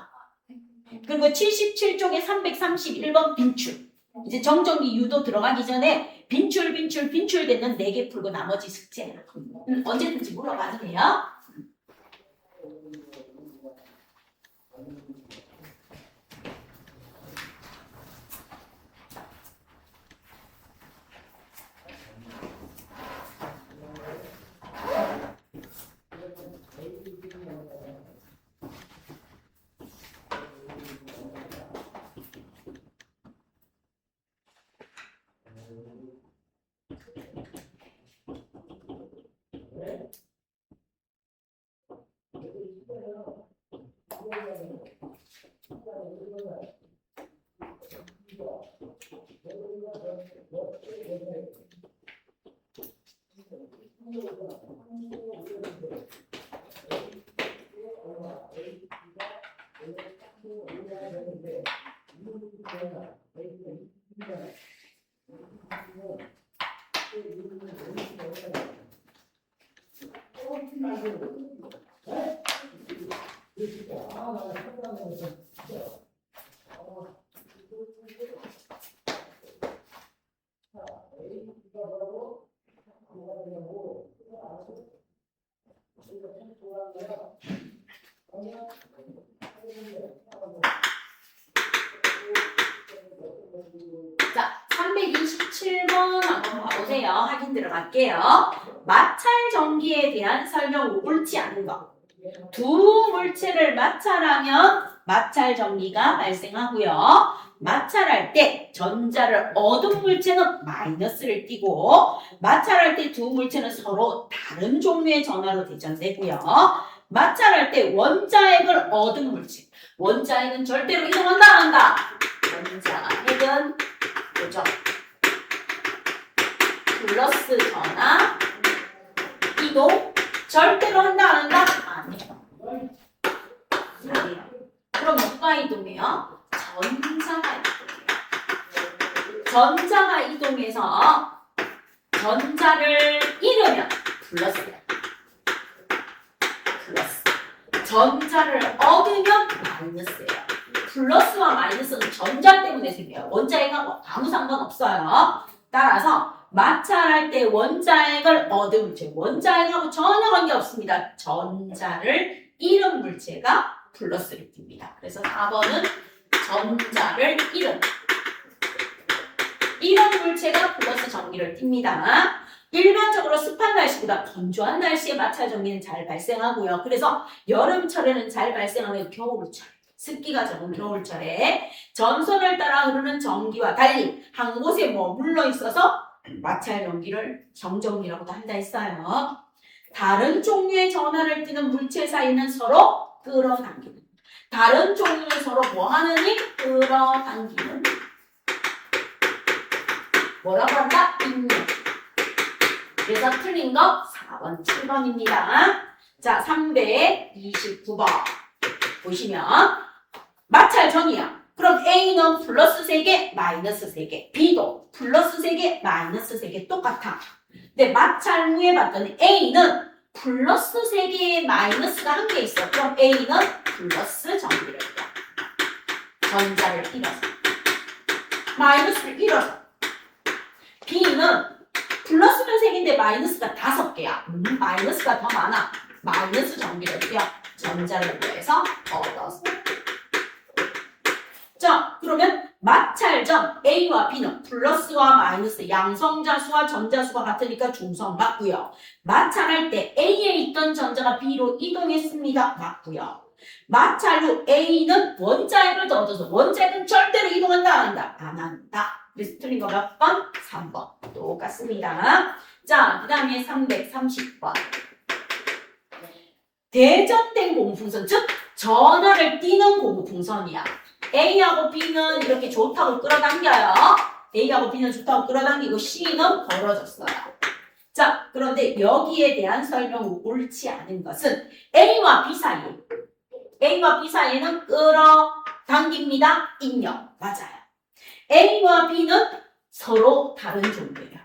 A: 그리고 77쪽에 331번 빈출. 이제 정전기 유도 들어가기 전에 빈출 되는 4개 풀고 나머지 숙제야. 언제든지 물어봐도 돼요. 자, 327번 한번 봐보세요. 확인 들어갈게요. 마찰 전기에 대한 설명 옳지 않은 거. 두 물체를 마찰하면 마찰 전기가 발생하고요. 마찰할 때 전자를 얻은 물체는 마이너스를 띠고 마찰할 때 두 물체는 서로 다른 종류의 전하로 대전되고요. 마찰할 때 원자핵을 얻은 물체. 원자핵은 절대로 이동한다 안 한다? 원자핵은 그죠? 플러스 전하 이동 절대로 한다 안 한다? 아니에요. 아니에요. 그럼 누가 이동해요? 전자가 이동해요. 전자가 이동해서 전자를 잃으면 플러스예요. 플러스. 전자를 얻으면 마이너스예요. 플러스와 마이너스는 전자 때문에 생겨요. 원자핵하고 아무 상관없어요. 따라서 마찰할 때 원자핵을 얻은 물체, 원자핵하고 전혀 관계없습니다. 전자를 잃은 물체가 플러스를 띱니다. 그래서 4번은 전자를 잃은 물체가 플러스 전기를 띱니다. 일반적으로 습한 날씨보다 건조한 날씨에 마찰 전기는 잘 발생하고요. 그래서 여름철에는 잘 발생하는 겨울철, 습기가 적은 겨울철에 전선을 따라 흐르는 전기와 달리 한 곳에 머물러 있어서 마찰 전기를 정전기라고도 한다 했어요. 다른 종류의 전하를 띠는 물체 사이는 서로 끌어당기는. 다른 종류의 서로 뭐 하느니? 끌어당기는. 뭐라고 한다? 인력. 그래서 틀린 거 4번, 7번입니다. 자, 329번 보시면 마찰 전이야. 그럼 A는 플러스 3개, 마이너스 3개. B도 플러스 3개, 마이너스 3개 똑같아. 근데 마찰 후에 봤더니 A는 플러스 3개에 마이너스가 1개 있어. 그럼 A는 플러스 전기를 잃어. 전자를 잃어서. 마이너스를 잃어서. B는 플러스는 3개인데 마이너스가 5개야. 마이너스가 더 많아. 마이너스 전기를 띄어. 전자를 구해서 얻어서. 자, 그러면 마찰 전 A와 B는 플러스와 마이너스 양성자 수와 전자 수가 같으니까 중성 맞고요. 마찰할 때 A에 있던 전자가 B로 이동했습니다. 맞고요. 마찰 후 A는 원자핵을 더 얻어서 원자핵은 절대로 이동한다 안 한다? 안 한다. 그래서 틀린 거 몇 번? 3번. 똑같습니다. 자, 그 다음에 330번. 대전된 고무풍선, 즉 전하를 띠는 고무풍선이야. A하고 B는 이렇게 좋다고 끌어당겨요. A하고 B는 좋다고 끌어당기고 C는 벌어졌어요. 자, 그런데 여기에 대한 설명이 옳지 않은 것은 A와 B 사이에는 끌어당깁니다. 인력. 맞아요. A와 B는 서로 다른 종류예요.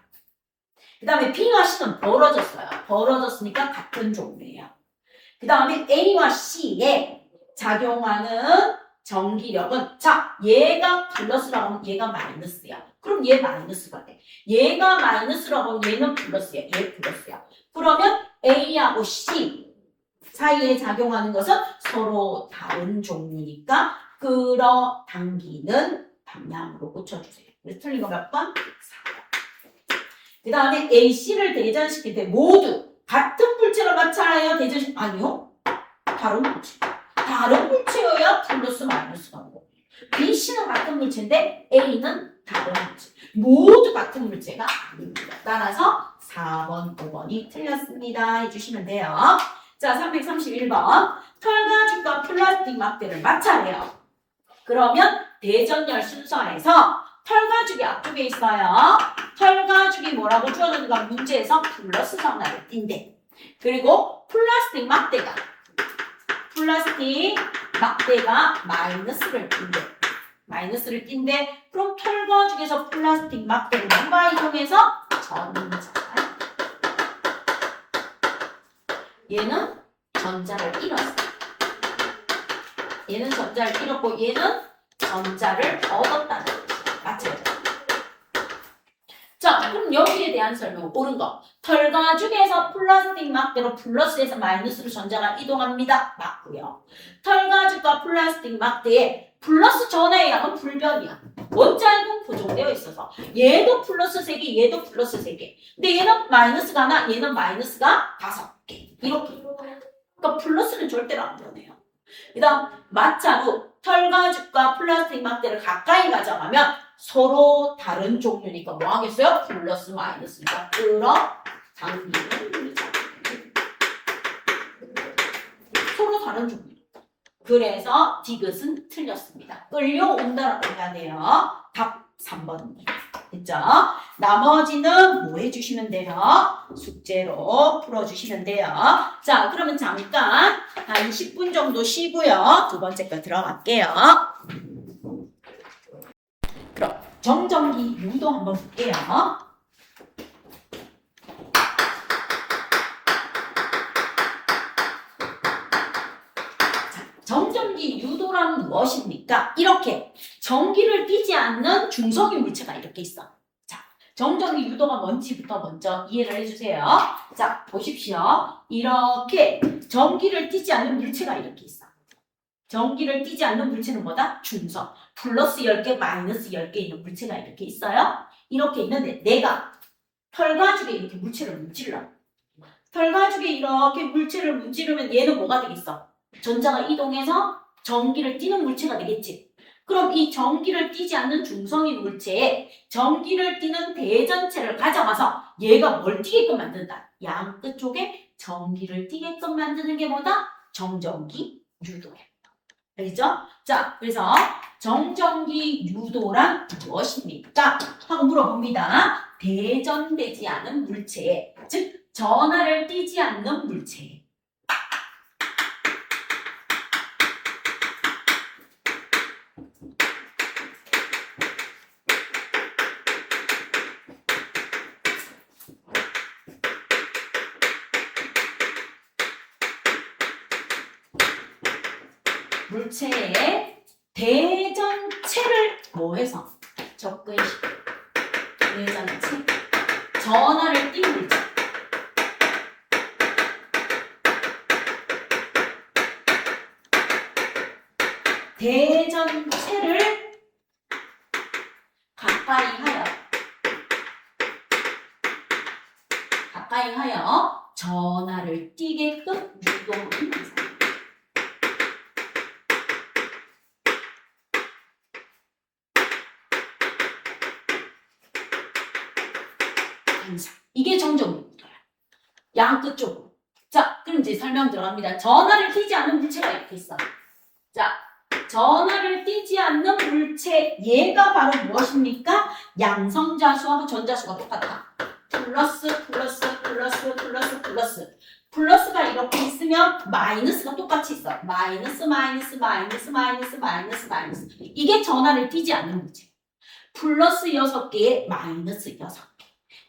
A: 그 다음에 B와 C는 벌어졌어요. 벌어졌으니까 같은 종류예요. 그 다음에 A와 C에 작용하는 전기력은 자, 얘가 플러스라고 하면 얘가 마이너스야. 그럼 얘 마이너스가 돼. 얘가 마이너스라고 하면 얘는 플러스야. 얘 플러스야. 그러면 A하고 C 사이에 작용하는 것은 서로 다른 종류니까 끌어당기는 방향으로 고쳐주세요. 그래서 틀린 거 몇 번? 4번. 그 다음에 AC를 대전시킬 때 모두 같은 물체로 마찰하여 아니요. 다른 물체. 다른 물체여야 플러스 마이너스가 오고 BC는 같은 물체인데 A는 다른 물체. 모두 같은 물체가 아닙니다. 따라서 4번, 5번이 틀렸습니다. 해주시면 돼요. 자, 331번. 털가죽과 플라스틱 막대를 마찰해요. 그러면 대전열 순서에서 털가죽이 앞쪽에 있어요. 털가죽이 뭐라고 주어졌는가 문제에서 플러스 전화를 띈대. 그리고 플라스틱 막대가 마이너스를 띈대. 마이너스를 띈대. 그럼 털가죽에서 플라스틱 막대를 누가 이동해서 전자. 얘는 전자를 잃었어. 얘는 전자를 잃었고 얘는 전자를 얻었다는 거죠. 맞죠? 자, 그럼 여기에 대한 설명은 옳은 거. 털가죽에서 플라스틱 막대로 플러스에서 마이너스로 전자가 이동합니다. 맞고요. 털가죽과 플라스틱 막대에 플러스 전하의 양은 불변이야. 원자핵은 고정되어 있어서 얘도 플러스 3개, 얘도 플러스 3개. 근데 얘는 마이너스가 하나, 얘는 마이너스가 5개. 이렇게. 그러니까 플러스는 절대로 안 변해요. 그 다음 마찰 털가죽과 플라스틱 막대를 가까이 가져가면 서로 다른 종류니까 뭐 하겠어요? 플러스 마이너스니까 끌어당기는 물리죠. 서로 다른 종류. 그래서 디귿은 틀렸습니다. 끌려온다라고 해야 돼요. 답 3번입니다. 됐죠? 나머지는 뭐 해주시면 돼요? 숙제로 풀어주시면 돼요. 자, 그러면 잠깐 한 10분 정도 쉬고요. 두 번째 거 들어갈게요. 그럼 정전기 유도 한번 볼게요. 정전기 유도란 무엇입니까? 이렇게 전기를 띠지 않는 중성이 물체가 이렇게 있어. 자, 정전기 유도가 뭔지부터 먼저 이해를 해주세요. 자, 보십시오. 이렇게 전기를 띠지 않는 물체가 이렇게 있어. 전기를 띠지 않는 물체는 뭐다? 중성. 플러스 10개, 마이너스 10개 있는 물체가 이렇게 있어요. 이렇게 있는데 내가 털가죽에 이렇게 물체를 문질러. 털가죽에 이렇게 물체를 문지르면 얘는 뭐가 되겠어? 전자가 이동해서 전기를 띠는 물체가 되겠지. 그럼 이 전기를 띠지 않는 중성인 물체에 전기를 띠는 대전체를 가져가서 얘가 뭘 띠게끔 만든다. 양 끝쪽에 전기를 띠게끔 만드는 게 뭐다? 정전기 유도야. 알겠죠? 자, 그래서 정전기 유도란 무엇입니까? 하고 물어봅니다. 대전되지 않은 물체, 즉 전하를 띠지 않는 물체. 물체의 대전체를 뭐해서 접근시켜. 대전체. 전하를 띈 물체. 대전체를 가까이 하여 전하를 띠게끔 유도하는 방사. 이게 정전기유도야. 양 끝쪽으로. 자, 그럼 이제 설명 들어갑니다. 전하를 띠지 않는 물체가 이렇게 있어. 자, 전하를 띠지 않는 물체, 얘가 바로 무엇입니까? 양성자수하고 전자수가 똑같아. 플러스. 플러스가 이렇게 있으면 마이너스가 똑같이 있어. 마이너스. 이게 전하를 띠지 않는 물체. 플러스 6개에 마이너스 6개.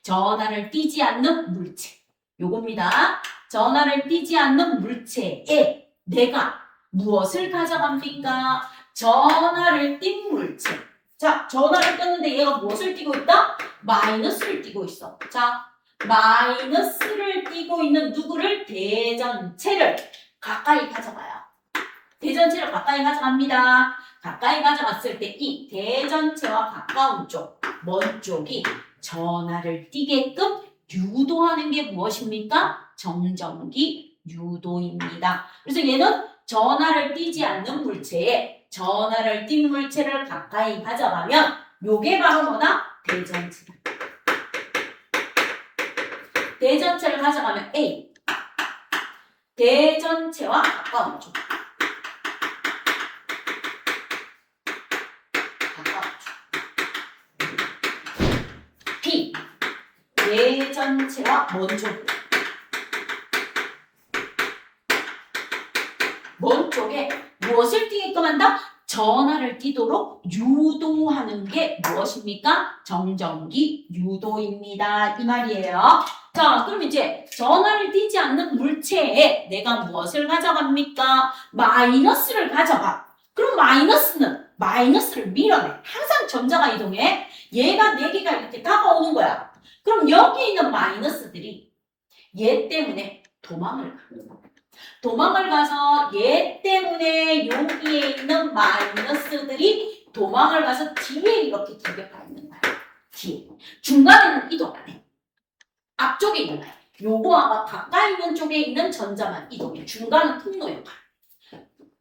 A: 전하를 띠지 않는 물체. 요겁니다. 전하를 띠지 않는 물체에 내가 무엇을 가져갑니까? 전하를 띈 물체. 자, 전하를 떴는데 얘가 무엇을 띠고 있다? 마이너스를 띠고 있어. 자, 마이너스를 띠고 있는 누구를? 대전체를 가까이 가져가요. 대전체를 가까이 가져갑니다. 가까이 가져갔을 때 이 대전체와 가까운 쪽, 먼 쪽이 전하를 띠게끔 유도하는 게 무엇입니까? 정전기 유도입니다. 그래서 얘는 전하를 띠지 않는 물체에 전하를 띈 물체를 가까이 가져가면 요게 바로 뭐다? 대전체다. 대전체를 가져가면 A. 대전체와 가까운 쪽. 가까운 쪽. B. 대전체와 먼 쪽. 먼 쪽에 무엇을 띄게끔 한다? 전하를 띄도록 유도하는 게 무엇입니까? 정전기 유도입니다. 이 말이에요. 자, 그럼 이제 전하를 띄지 않는 물체에 내가 무엇을 가져갑니까? 마이너스를 가져가. 그럼 마이너스를 밀어내. 항상 전자가 이동해. 얘가 4개가 이렇게 다가오는 거야. 그럼 여기 있는 마이너스들이 얘 때문에 도망을 가는 거야. 도망을 가서 얘 때문에 여기에 있는 마이너스들이 도망을 가서 뒤에 이렇게 두 개가 있는 거야. 뒤에. 중간에는 이동 안 해. 앞쪽에 있는 거야. 요거와 가까이 있는 쪽에 있는 전자만 이동해. 중간은 통로 역할.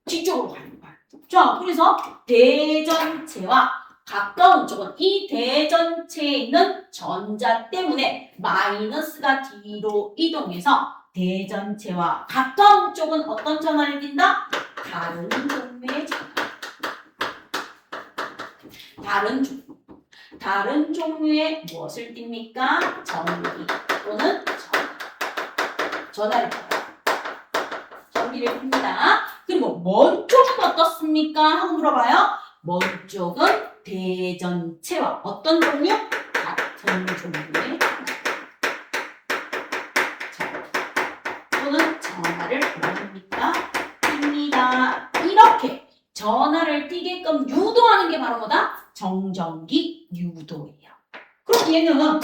A: 뒤쪽으로 가는 거야. 자, 그래서 대전체와 가까운 쪽은 이 대전체에 있는 전자 때문에 마이너스가 뒤로 이동해서 대전체와 가까운 쪽은 어떤 전화를 띈다? 다른 종류의 전화. 다른 종류의 무엇을 띱니까? 전기 또는 전화를 띱니다. 전기를 띱니다. 그리고 먼 쪽은 어떻습니까? 하고 물어봐요. 먼 쪽은 대전체와 어떤 종류? 같은 종류의 또는 전하를 뭐합니까? 띱니다. 이렇게 전하를 띄게끔 유도하는 게 바로 뭐다? 정전기 유도예요. 그럼 얘는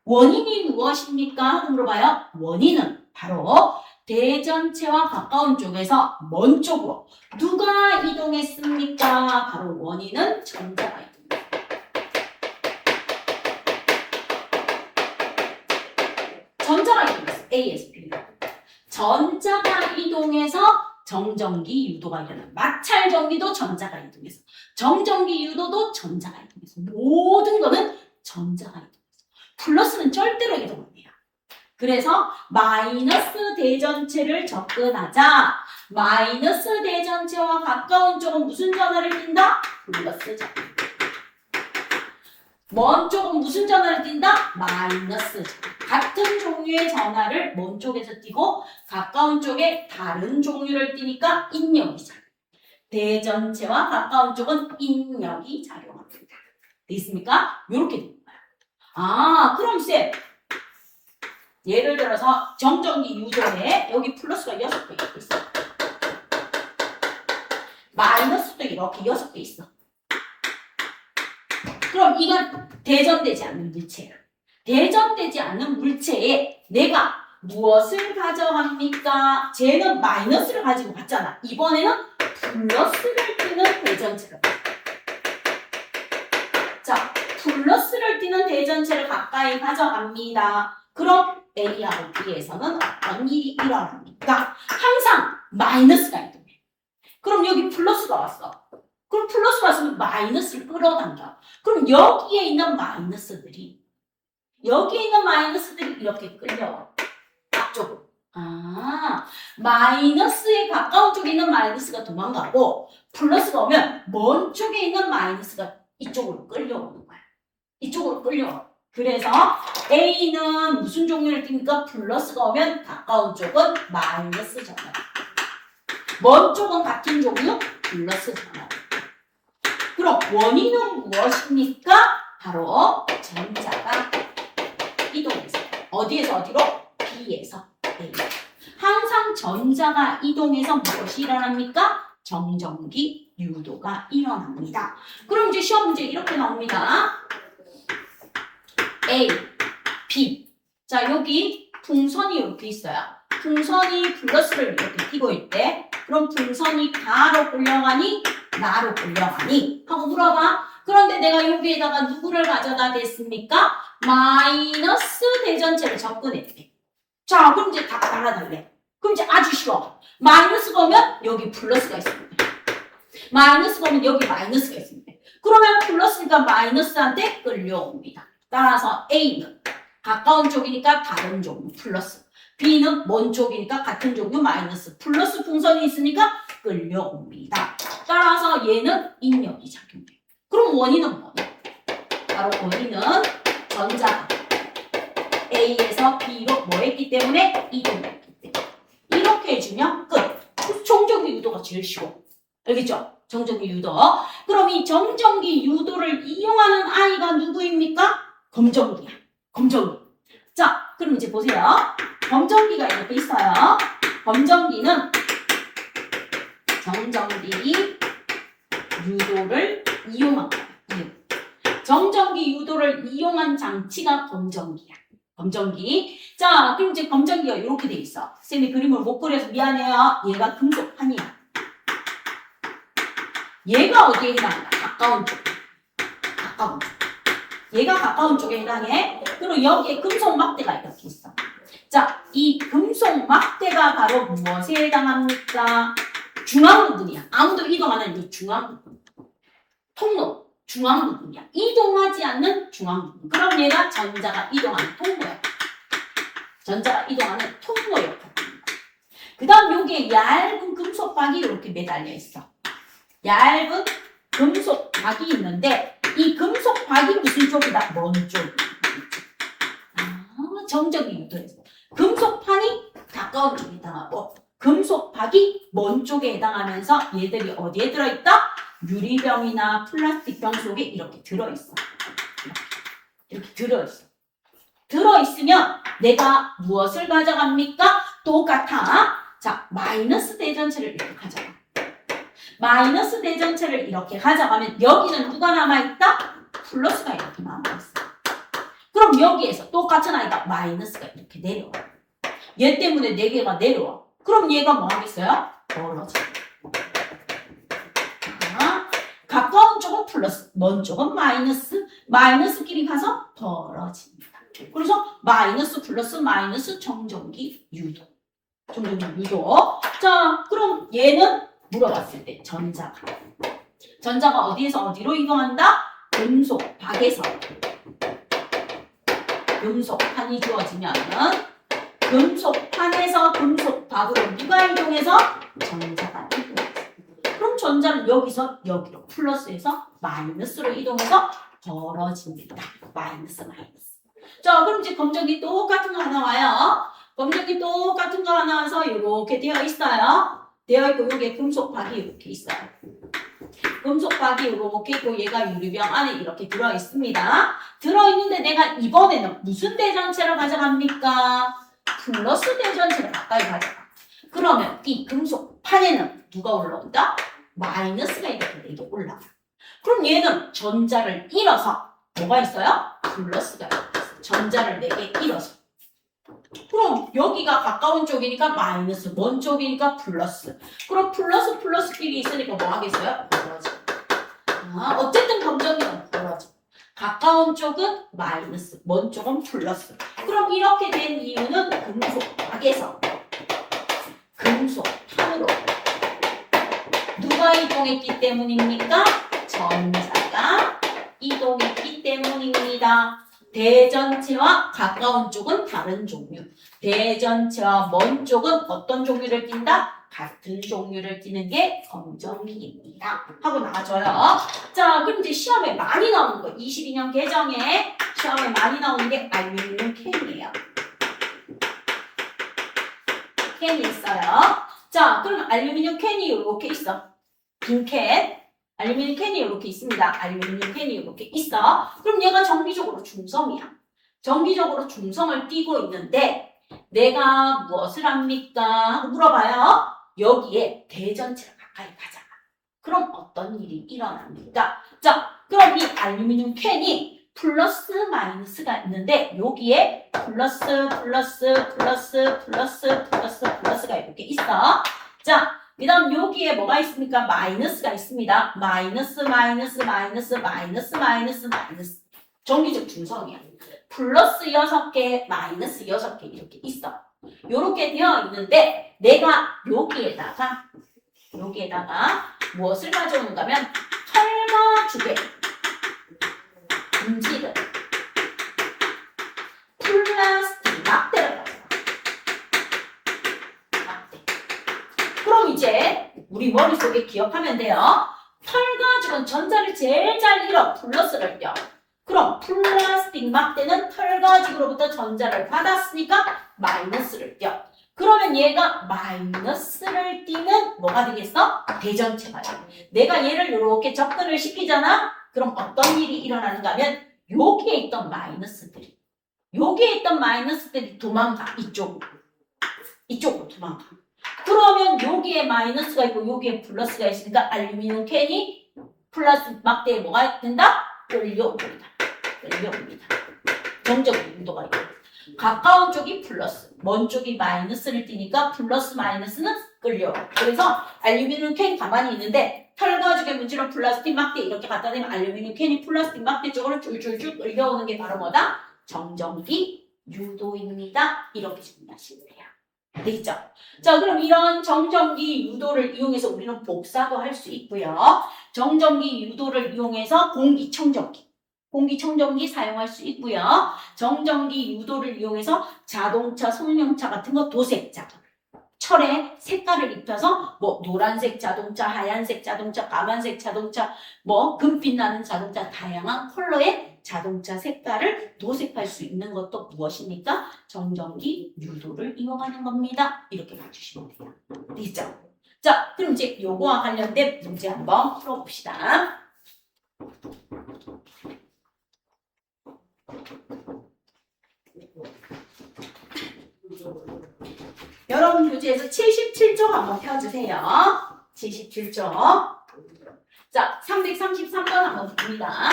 A: 원인이 무엇입니까? 하고 물어봐요. 원인은 바로 대전체와 가까운 쪽에서 먼 쪽으로 누가 이동했습니까? 바로 원인은 전자가 이동했습니다. 전자가 이동했어. A에서 B로. 전자가 이동해서 정전기 유도가 일어나. 마찰 전기도 전자가 이동해서. 정전기 유도도 전자가 이동해서. 모든 거는 전자가 이동해서. 플러스는 절대로 이동 안 해요. 그래서 마이너스 대전체를 접근하자. 마이너스 대전체와 가까운 쪽은 무슨 전하를 띈다? 플러스 전하. 먼 쪽은 무슨 전하를 띈다? 마이너스 전하. 같은 종류의 전하를 먼 쪽에서 띄고 가까운 쪽에 다른 종류를 띄니까 인력이 작용합니다. 대전체와 가까운 쪽은 인력이 작용합니다. 됐습니까? 이렇게 되는 거야. 아, 그럼 쌤. 예를 들어서 정전기 유도에 여기 플러스가 6개 있어. 마이너스도 이렇게 6개 있어. 그럼 이건 대전되지 않는 물체야. 대전되지 않는 물체에 내가 무엇을 가져갑니까? 쟤는 마이너스를 가지고 갔잖아. 이번에는 플러스를 띄는 대전체를. 자, 플러스를 띄는 대전체를 가까이 가져갑니다. 그럼 A하고 B에서는 어떤 일이 일어납니까? 항상 마이너스가 이동해. 그럼 여기 플러스가 왔어. 그럼 플러스가 왔으면 마이너스를 끌어당겨. 그럼 여기에 있는 마이너스들이 이렇게 끌려와. 앞쪽으로. 아, 마이너스에 가까운 쪽에 있는 마이너스가 도망가고 플러스가 오면 먼 쪽에 있는 마이너스가 이쪽으로 끌려오는 거야. 이쪽으로 끌려와. 그래서 A는 무슨 종류를 띱니까? 플러스가 오면 가까운 쪽은 마이너스 전화. 먼 쪽은 같은 종류? 플러스 전화. 그럼 원인은 무엇입니까? 바로 전자가 이동해서 어디에서 어디로? B에서 A. 항상 전자가 이동해서 무엇이 일어납니까? 정전기 유도가 일어납니다. 그럼 이제 시험 문제 이렇게 나옵니다. A, B. 자, 여기 풍선이 이렇게 있어요. 풍선이 플러스를 이렇게 띄고 있대. 그럼 풍선이 가로 끌려가니? 나로 끌려가니? 하고 물어봐. 그런데 내가 여기에다가 누구를 가져다 댔습니까? 마이너스 대전체를 접근했대. 자, 그럼 이제 다 달라달래. 그럼 이제 아주 쉬워. 마이너스가 오면 여기 플러스가 있습니다. 마이너스가 오면 여기 마이너스가 있습니다. 그러면 플러스가 마이너스한테 끌려옵니다. 따라서 A는 가까운 쪽이니까 다른 종류 플러스. B는 먼 쪽이니까 같은 종류 마이너스 플러스 풍선이 있으니까 끌려옵니다. 따라서 얘는 인력이 작용돼요. 그럼 원인은 뭐냐? 바로 원인은 전자가 A에서 B로 뭐 했기 때문에 이동했기 때문에. 이렇게 해주면 끝. 정전기 유도가 제일 쉬워. 알겠죠? 정전기 유도. 그럼 이 정전기 유도를 이용하는 아이가 누구입니까? 검정기야. 검정기. 자, 그럼 이제 보세요. 검정기가 이렇게 있어요. 검정기는 정전기 유도를 이용한 거야. 정전기 유도를 이용한 장치가 검정기야. 검정기. 자, 그럼 이제 검정기가 이렇게 돼 있어. 쌤이 그림을 못 그려서 미안해요. 얘가 금속판이야. 얘가 어디에 해당한다? 가까운 쪽. 가까운 쪽. 얘가 가까운 쪽에 해당해. 그리고 여기에 금속 막대가 이렇게 있어. 자, 이 금속 막대가 바로 무엇에 해당합니까? 중앙 부분이야. 아무도 이동 안 하는 이 중앙 부분. 통로. 중앙 부분이야. 이동하지 않는 중앙 부분. 그럼 얘가 전자가 이동하는 통로야. 전자가 이동하는 통로 역할을 합니다. 그 다음 여기에 얇은 금속 박이 이렇게 매달려 있어. 얇은 금속 박이 있는데 이 금속 박이 무슨 쪽이다? 먼 쪽. 정전기 유도에서 금속판이 가까운 쪽에 해당하고 금속박이 먼 쪽에 해당하면서 얘들이 어디에 들어있다? 유리병이나 플라스틱병 속에 이렇게 들어있어. 이렇게 들어있어. 들어있으면 내가 무엇을 가져갑니까? 똑같아. 자, 마이너스 대전체를 이렇게 가져가. 마이너스 대전체를 이렇게 가져가면 여기는 누가 남아있다? 플러스가 이렇게 남아있어. 그럼 여기에서 똑같은 아이가 마이너스가 이렇게 내려와. 얘 때문에 4개가 내려와. 그럼 얘가 뭐 하겠어요? 벌어져. 가까운 쪽은 플러스, 먼 쪽은 마이너스, 마이너스끼리 가서 벌어집니다. 그래서 마이너스 플러스 마이너스 정전기 유도. 정전기 유도. 자, 그럼 얘는 물어봤을 때 전자가 어디에서 어디로 이동한다? 금속 박에서 금속판이 주어지면은 금속판에서 금속박으로 누가 이동해서? 전자가 이동해서. 그럼 전자는 여기서 여기로 플러스에서 마이너스로 이동해서 벌어집니다. 마이너스. 자, 그럼 이제 검정기 똑같은 거 하나 와요. 검정기 똑같은 거 하나 와서 이렇게 되어 있어요. 되어 있고 여기에 금속박이 이렇게 있어요. 금속박이 이렇게 있고 얘가 유리병 안에 이렇게 들어있습니다. 들어있는데 내가 이번에는 무슨 대전체를 가져갑니까? 플러스 대전체를 가까이 가져가. 그러면 이 금속판에는 누가 올라온다? 마이너스가 이렇게 4개 올라가. 그럼 얘는 전자를 잃어서 뭐가 있어요? 플러스가 있어요. 전자를 4개 잃어서. 그럼 여기가 가까운 쪽이니까 마이너스, 먼 쪽이니까 플러스. 그럼 플러스끼리 있으니까 뭐 하겠어요? 벌어져. 어쨌든 검정이는 벌어져. 가까운 쪽은 마이너스, 먼 쪽은 플러스. 그럼 이렇게 된 이유는 금속박에서 금속판으로 누가 이동했기 때문입니까? 전자가 이동했기 때문입니다. 대전체와 가까운 쪽은 다른 종류. 대전체와 먼 쪽은 어떤 종류를 띈다? 같은 종류를 띠는 게 검정기입니다. 하고 나와줘요. 자, 그럼 이제 시험에 많이 나오는 거, 22년 개정에 시험에 많이 나오는 게 알루미늄 캔이에요. 캔이 있어요. 자, 그럼 알루미늄 캔이 이렇게 있어. 빈 캔. 알루미늄 캔이 이렇게 있습니다. 알루미늄 캔이 이렇게 있어. 그럼 얘가 정기적으로 중성이야. 정기적으로 중성을 띠고 있는데 내가 무엇을 합니까? 물어봐요. 여기에 대전체를 가까이 가져가. 그럼 어떤 일이 일어납니까? 자, 그럼 이 알루미늄 캔이 플러스 마이너스가 있는데 여기에 플러스가 이렇게 있어. 자, 그 다음 여기에 뭐가 있습니까? 마이너스가 있습니다. 마이너스. 정기적 중성이야. 플러스 6개, 마이너스 6개 이렇게 있어. 요렇게 되어 있는데 내가 여기에다가 무엇을 가져오는가 하면 털마주개, 금지들, 플라스틱 막대를 가져와. 그럼 이제 우리 머릿속에 기억하면 돼요. 털 가죽은 전자를 제일 잘 잃어. 플러스를 껴. 그럼 플라스틱 막대는 털 가죽으로부터 전자를 받았으니까 마이너스를 껴. 그러면 얘가 마이너스를 띠는 뭐가 되겠어? 대전체가 돼. 내가 얘를 이렇게 접근을 시키잖아? 그럼 어떤 일이 일어나는가 하면 여기에 있던 마이너스들이 도망가. 이쪽으로 도망가. 그러면 여기에 마이너스가 있고 여기에 플러스가 있으니까 알루미늄 캔이 플라스틱 막대에 뭐가 된다? 끌려옵니다. 정적인 유도가 있고. 가까운 쪽이 플러스, 먼 쪽이 마이너스를 띠니까 플러스 마이너스는 끌려. 그래서 알루미늄 캔 가만히 있는데 털 가죽에 문지른 플라스틱 막대 이렇게 갖다 대면 알루미늄 캔이 플라스틱 막대 쪽으로 줄줄줄 끌려오는 게 바로 뭐다? 정전기 유도입니다. 이렇게 정리하시면 돼요. 되겠죠? 자, 그럼 이런 정전기 유도를 이용해서 우리는 복사도 할 수 있고요. 정전기 유도를 이용해서 공기청정기 사용할 수 있고요. 정전기 유도를 이용해서 자동차, 성명차 같은 거 도색 작업. 철에 색깔을 입혀서 뭐 노란색 자동차, 하얀색 자동차, 까만색 자동차, 뭐 금빛 나는 자동차 다양한 컬러의 자동차 색깔을 도색할 수 있는 것도 무엇입니까? 정전기 유도를 이용하는 겁니다. 이렇게 봐주시면 돼요. 되죠? 자, 그럼 이제 요거와 관련된 문제 한번 풀어봅시다. 여러분 교재에서 77쪽 한번 펴주세요. 77쪽. 자, 333번 한번 봅니다.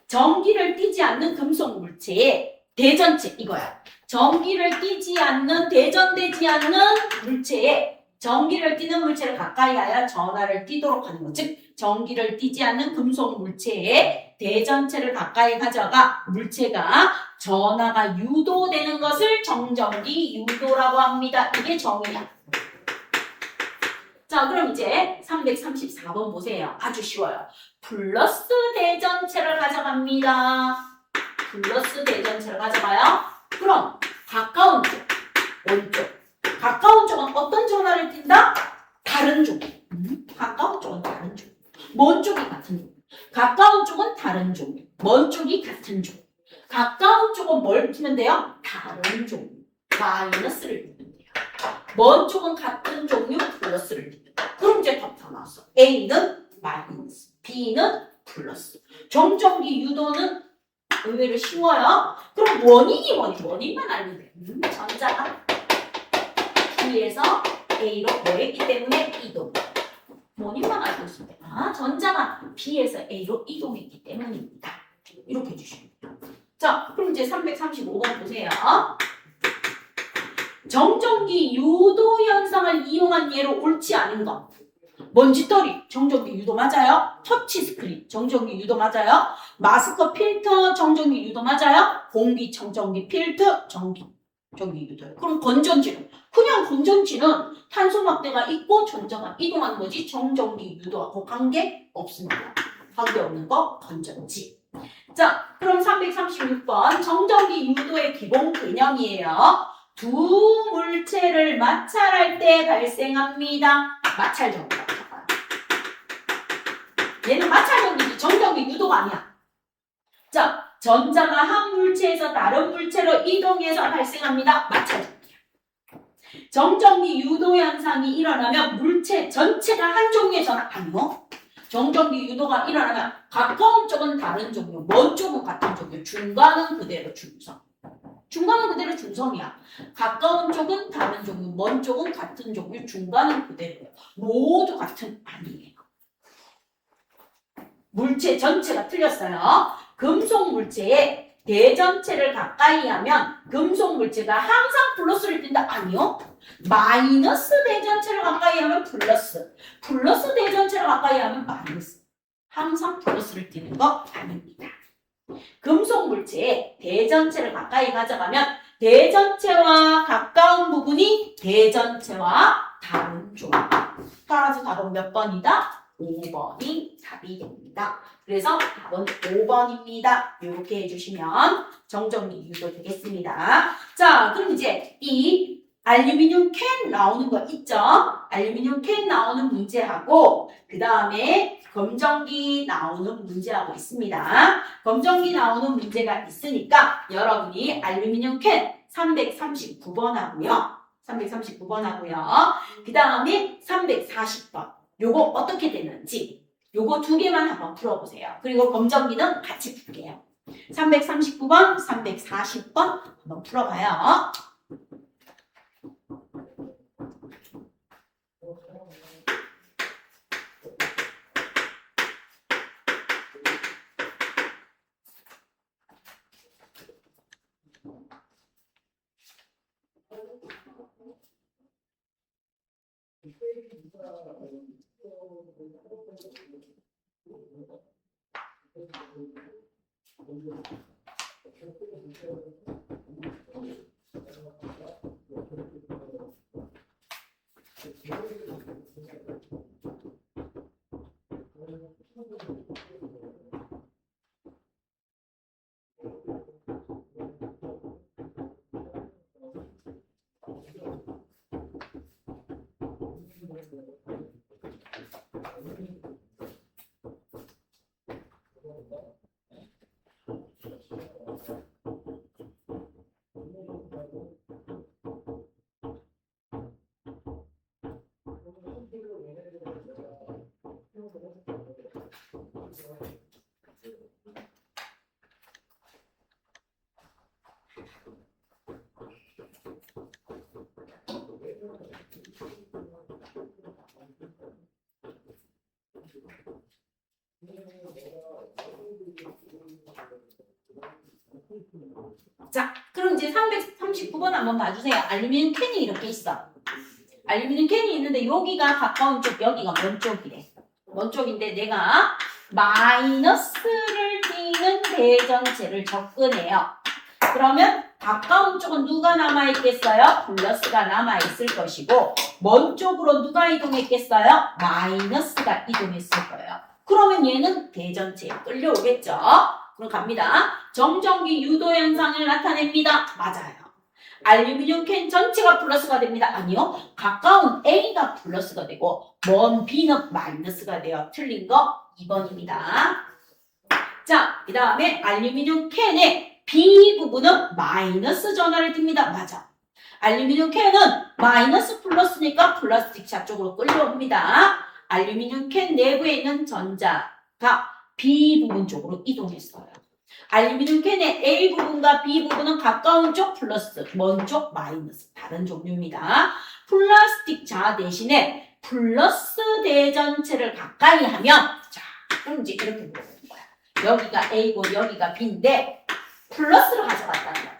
A: 전기를 띠지 않는 금속 물체의 대전체 이거야. 전기를 띠지 않는 대전되지 않는 물체에 전기를 띠는 물체를 가까이 하여 전하를 띠도록 하는 것. 즉 전기를 띠지 않는 금속 물체에 대전체를 가까이 가져가 물체가 전하가 유도되는 것을 정전기 유도라고 합니다. 이게 정의야. 자, 그럼 이제 334번 보세요. 아주 쉬워요. 플러스 대전체를 가져갑니다. 플러스 대전체를 가져가요. 그럼 가까운 쪽, 오른쪽. 가까운 쪽은 어떤 전하를 띈다? 다른 쪽. 가까운 쪽은 다른 쪽. 먼 쪽이 같은 쪽. 가까운 쪽은 다른 쪽. 먼 쪽이 같은 쪽. 가까운 쪽은 뭘 띄면 돼요? 다른 쪽. 마이너스를 띄면 돼요. 먼 쪽은 같은 종류 플러스를 띄면 돼요. 그럼 이제 답 다 나왔어. A는 마이너스, B는 플러스. 정전기 유도는 의외로 쉬워요. 그럼 원인만 알면 돼. 전자가 B에서 A로 뭐했기 때문에 이동. 원인만 알고 있으면 돼. 아, 전자가 B에서 A로 이동했기 때문입니다. 이렇게 해주시면 돼요. 자, 그럼 이제 335번 보세요. 정전기 유도 현상을 이용한 예로 옳지 않은 것. 먼지떨이, 정전기 유도 맞아요? 터치 스크린, 정전기 유도 맞아요? 마스크 필터, 정전기 유도 맞아요? 공기 청정기 필터, 전기 유도예요. 그럼 건전지는? 그냥 건전지는 탄소 막대가 있고 전자가 이동하는 거지 정전기 유도하고 관계 없습니다. 관계 없는 거 건전지. 자, 그럼 336번 정전기 유도의 기본 개념이에요. 두 물체를 마찰할 때 발생합니다. 마찰 전기. 얘는 마찰 전기지 정전기 유도가 아니야. 자, 전자가 한 물체에서 다른 물체로 이동해서 발생합니다. 마찰 전기야. 정전기 유도 현상이 일어나면 물체 전체가 한 종류의 전화 아니요. 정전기 유도가 일어나면 가까운 쪽은 다른 종류, 먼 쪽은 같은 종류, 중간은 그대로 중성. 중간은 그대로 중성이야. 가까운 쪽은 다른 종류, 먼 쪽은 같은 종류, 중간은 그대로예요. 모두 같은 아니에요. 물체 전체가 틀렸어요. 금속 물체에 대전체를 가까이 하면 금속 물체가 항상 플러스를 띈다? 아니요. 마이너스 대전체를 가까이 하면 플러스, 플러스 대전체를 가까이 하면 마이너스. 항상 플러스를 띄는 거 아닙니다. 금속 물체에 대전체를 가까이 가져가면 대전체와 가까운 부분이 대전체와 다른 쪽. 따라서 답은 몇 번이다? 5번이 답이 됩니다. 그래서 답은 5번입니다. 이렇게 해주시면 정전기 유도 되겠습니다. 자, 그럼 이제 이 알루미늄 캔 나오는 거 있죠? 알루미늄 캔 나오는 문제하고 그 다음에 검정기 나오는 문제하고 있습니다. 검정기 나오는 문제가 있으니까 여러분이 알루미늄 캔 339번 하고요. 339번 하고요. 그 다음에 340번. 요거 어떻게 되는지 요거 두 개만 한번 풀어보세요. 그리고 검정기는 같이 풀게요. 339번, 340번 한번 풀어봐요. 자, 그럼 이제 339번 한번 봐주세요. 알루미늄 캔이 이렇게 있어. 알루미늄 캔이 있는데 여기가 가까운 쪽, 여기가 먼 쪽이래. 먼 쪽인데 내가 마이너스를 띠는 대전체를 접근해요. 그러면 가까운 쪽은 누가 남아있겠어요? 플러스가 남아있을 것이고 먼 쪽으로 누가 이동했겠어요? 마이너스가 이동했을 거예요. 그러면 얘는 대전체에 끌려오겠죠? 그럼 갑니다. 정전기 유도 현상을 나타냅니다. 맞아요. 알루미늄 캔 전체가 플러스가 됩니다. 아니요. 가까운 A가 플러스가 되고 먼 B는 마이너스가 돼요. 틀린 거 2번입니다. 자, 그 다음에 알루미늄 캔의 B 부분은 마이너스 전하를 띱니다. 맞아. 알루미늄 캔은 마이너스 플러스니까 플라스틱 샷 쪽으로 끌려옵니다. 알루미늄 캔 내부에 있는 전자가 B 부분 쪽으로 이동했어요. 알루미늄 캔의 A 부분과 B 부분은 가까운 쪽 플러스, 먼 쪽 마이너스, 다른 종류입니다. 플라스틱 자 대신에 플러스 대전체를 가까이 하면 자, 그럼 이제 이렇게 물어보는 거야. 여기가 A고 여기가 B인데 플러스를 가져갔다는 거야.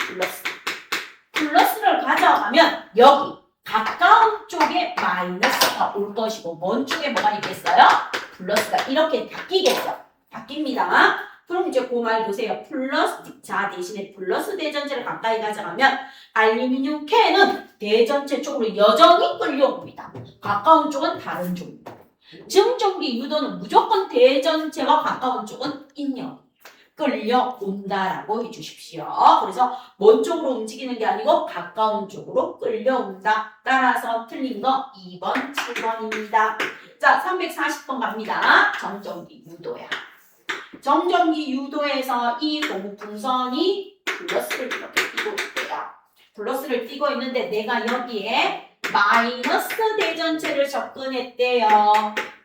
A: 플러스를 가져가면 여기 가까운 쪽에 마이너스가 올 것이고 먼 쪽에 뭐가 있겠어요? 플러스가 이렇게 바뀌겠죠. 바뀝니다. 그럼 이제 그 말 보세요. 플라스틱 자 대신에 플러스 대전체를 가까이 가져가면 알루미늄 캔은 대전체 쪽으로 여전히 끌려옵니다. 가까운 쪽은 다른 쪽입니다. 증전기 유도는 무조건 대전체와 가까운 쪽은 인력 끌려온다라고 해주십시오. 그래서 먼 쪽으로 움직이는 게 아니고 가까운 쪽으로 끌려온다. 따라서 틀린 거 2번, 7번입니다. 자, 340번 갑니다. 정전기 유도야. 정전기 유도에서 이 고무풍선이 플러스를 이렇게 띄고 있대요. 플러스를 띄고 있는데 내가 여기에 마이너스 대전체를 접근했대요.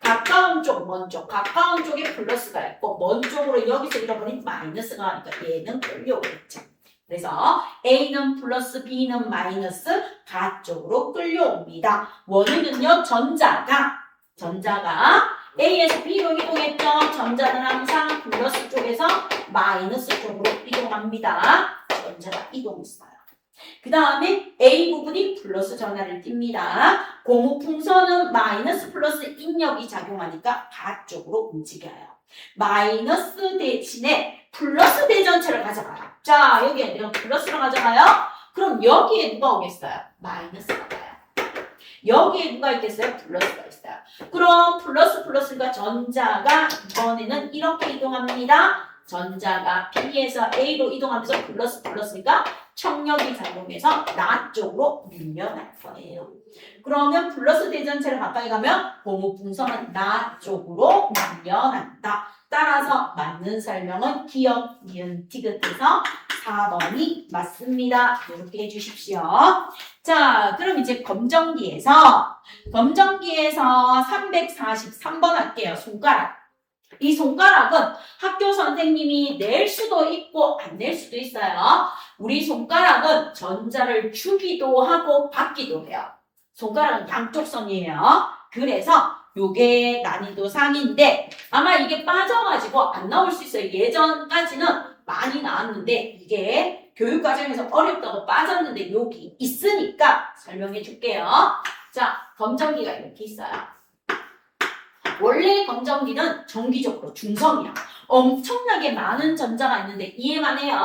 A: 가까운 쪽, 먼 쪽. 가까운 쪽에 플러스가 있고 먼 쪽으로 여기서 잃어버린 마이너스가 하니까 얘는 끌려오겠죠. 그래서 A는 플러스, B는 마이너스 가 쪽으로 끌려옵니다. 원인은요, 전자가 A에서 B로 이동했죠. 전자는 항상 플러스 쪽에서 마이너스 쪽으로 이동합니다. 전자가 이동했어요. 그 다음에 A 부분이 플러스 전하를 띱니다. 고무풍선은 마이너스 플러스 인력이 작용하니까 가 쪽으로 움직여요. 마이너스 대신에 플러스 대전체를 가져가요. 자, 여기에 내가 플러스를 가져가요. 그럼 여기에 누가 오겠어요? 마이너스가 가요. 여기에 누가 있겠어요? 플러스가 있어요. 그럼 플러스니까 전자가 이번에는 이렇게 이동합니다. 전자가 B에서 A로 이동하면서 플러스니까 척력이 작용해서 나 쪽으로 밀려날 거예요. 그러면 플러스 대전체를 가까이 가면 고무풍선은 나 쪽으로 밀려난다. 따라서 맞는 설명은 기억, 니은, 티귿해서 4번이 맞습니다. 이렇게 해주십시오. 자, 그럼 이제 검정기에서 343번 할게요. 손가락. 이 손가락은 학교 선생님이 낼 수도 있고 안 낼 수도 있어요. 우리 손가락은 전자를 주기도 하고 받기도 해요. 손가락은 양쪽 선이에요. 그래서 요게 난이도 상인데 아마 이게 빠져가지고 안 나올 수 있어요. 예전까지는 많이 나왔는데 이게 교육과정에서 어렵다고 빠졌는데 여기 있으니까 설명해 줄게요. 자, 검정기가 이렇게 있어요. 원래 검정기는 정기적으로 중성이야. 엄청나게 많은 전자가 있는데 이해만 해요.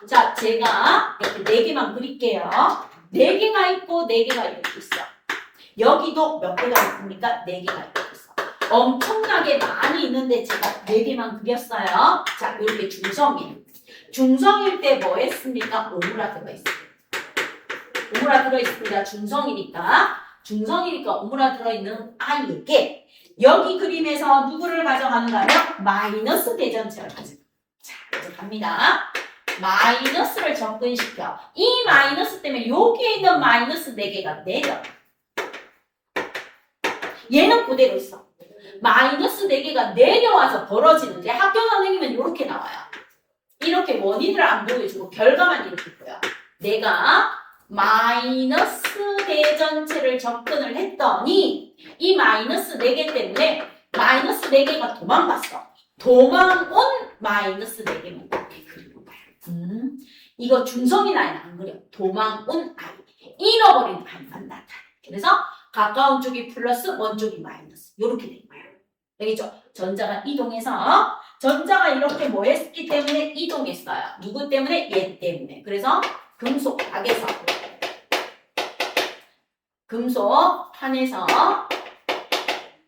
A: 자, 제가 이렇게 4개만 그릴게요. 4개가 있고 4개가 이렇게 있어. 여기도 몇 개가 있습니까? 4개가 이렇게 있어. 엄청나게 많이 있는데 제가 4개만 그렸어요. 자, 이렇게 중성이에요. 중성일 때 뭐 했습니까? 오므라드가 있어요. 오므라드가 있습니다. 중성이니까 오므라드가 있는 아이에게 여기 그림에서 누구를 가져가는가요? 마이너스 대전체를 가져가. 자, 이제 갑니다. 마이너스를 접근시켜. 이 마이너스 때문에 여기에 있는 마이너스 4개가 내려. 얘는 그대로 있어. 마이너스 4개가 내려와서 벌어지는데 학교 선생님은 이렇게 나와요. 이렇게 원인을 안 보여주고 결과만 이렇게 보여. 내가 마이너스 대전체를 접근을 했더니 이 마이너스 4개 때문에 마이너스 4개가 도망갔어. 도망온 마이너스 4개만 이렇게 그리는 거야. 이거 중성인 아이는 안 그려. 도망온 아이. 잃어버린 아이만 나타나. 그래서 가까운 쪽이 플러스, 먼 쪽이 마이너스. 이렇게 된 거야. 알겠죠? 전자가 이동해서 전자가 이렇게 뭐 했기 때문에 이동했어요. 누구 때문에? 얘 때문에. 그래서 금속 박에서 금속판에서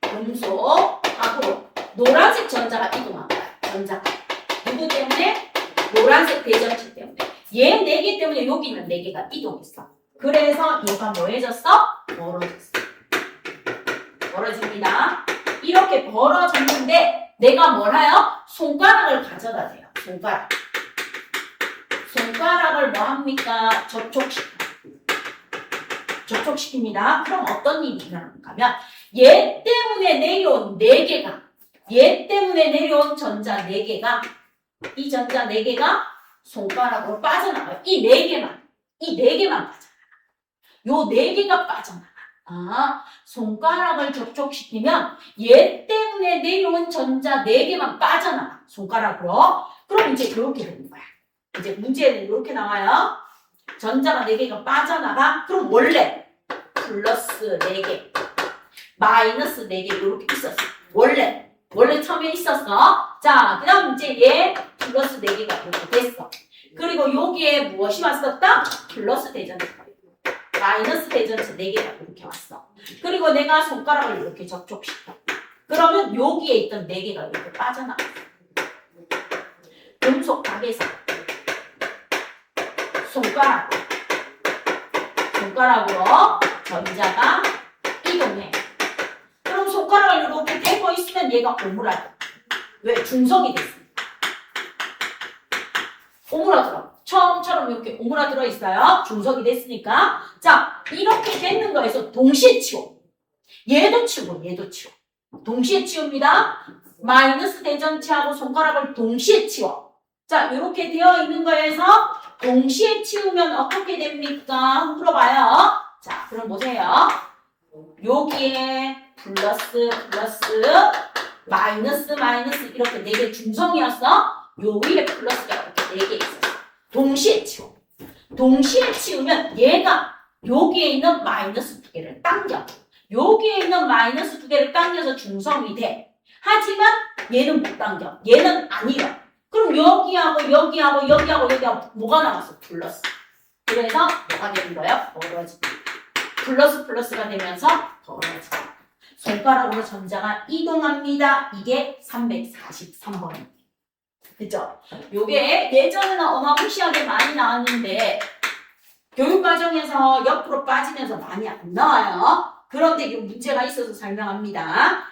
A: 금속하고 노란색 전자가 이동한 거야. 전자가. 누구 때문에? 노란색 대전체 때문에. 얘 4개 때문에 여기는 4개가 이동했어. 그래서 얘가 뭐 해졌어? 벌어졌어. 벌어집니다. 이렇게 벌어졌는데 내가 뭘 해요? 손가락을 가져다 대요. 손가락을 뭐 합니까? 접촉시킵니다. 그럼 어떤 일이 일어나는가 하면 얘 때문에 내려온 4개가 얘 때문에 내려온 전자 4개가 이 전자 4개가 손가락으로 빠져나가요. 이 4개만 빠져나가요. 요 4개가 빠져나가요. 손가락을 접촉시키면 얘 때문에 내려온 전자 4개만 빠져나가. 손가락으로. 그럼 이제 이렇게 되는 거야. 이제 문제는 이렇게 나와요. 전자가 4개가 빠져나가. 그럼 원래 플러스 4개, 마이너스 4개 이렇게 있었어. 원래 처음에 있었어. 자, 그 다음 이제 얘 플러스 4개가 이렇게 됐어. 그리고 여기에 무엇이 왔었다? 플러스 대전체가 마이너스 대전체 4개가 이렇게 왔어. 그리고 내가 손가락을 이렇게 접촉시켜. 그러면 여기에 있던 4개가 이렇게 빠져나갔어. 금속 박에서 손가락으로 전자가 이동해. 그럼 손가락을 이렇게 대고 있으면 얘가 오므라져. 왜? 중성이 됐으니까. 오므라들어. 처음처럼 이렇게 오므라들어 있어요. 중성이 됐으니까. 자, 이렇게 되는 거에서 동시에 치워. 얘도 치우고 얘도 치워. 동시에 치웁니다. 마이너스 대전체하고 손가락을 동시에 치워. 자, 이렇게 되어 있는 거에서 동시에 치우면 어떻게 됩니까? 물어봐요. 자, 그럼 보세요. 여기에 플러스, 마이너스 이렇게 4개 중성이었어. 요 위에 플러스가 이렇게 4개 있었어. 동시에 치워. 동시에 치우면 얘가 여기에 있는 마이너스 2개를 당겨. 여기에 있는 마이너스 2개를 당겨서 중성이 돼. 하지만 얘는 못 당겨. 얘는 안 잃어. 그럼 여기하고 뭐가 나왔어? 플러스. 그래서 뭐가 되는 거예요? 벌어지. 플러스가 되면서 벌어지. 손가락으로 전자가 이동합니다. 이게 343번입니다. 그죠? 요게 예전에는 어마무시하게 많이 나왔는데 교육 과정에서 옆으로 빠지면서 많이 안 나와요. 그런데 이 문제가 있어서 설명합니다.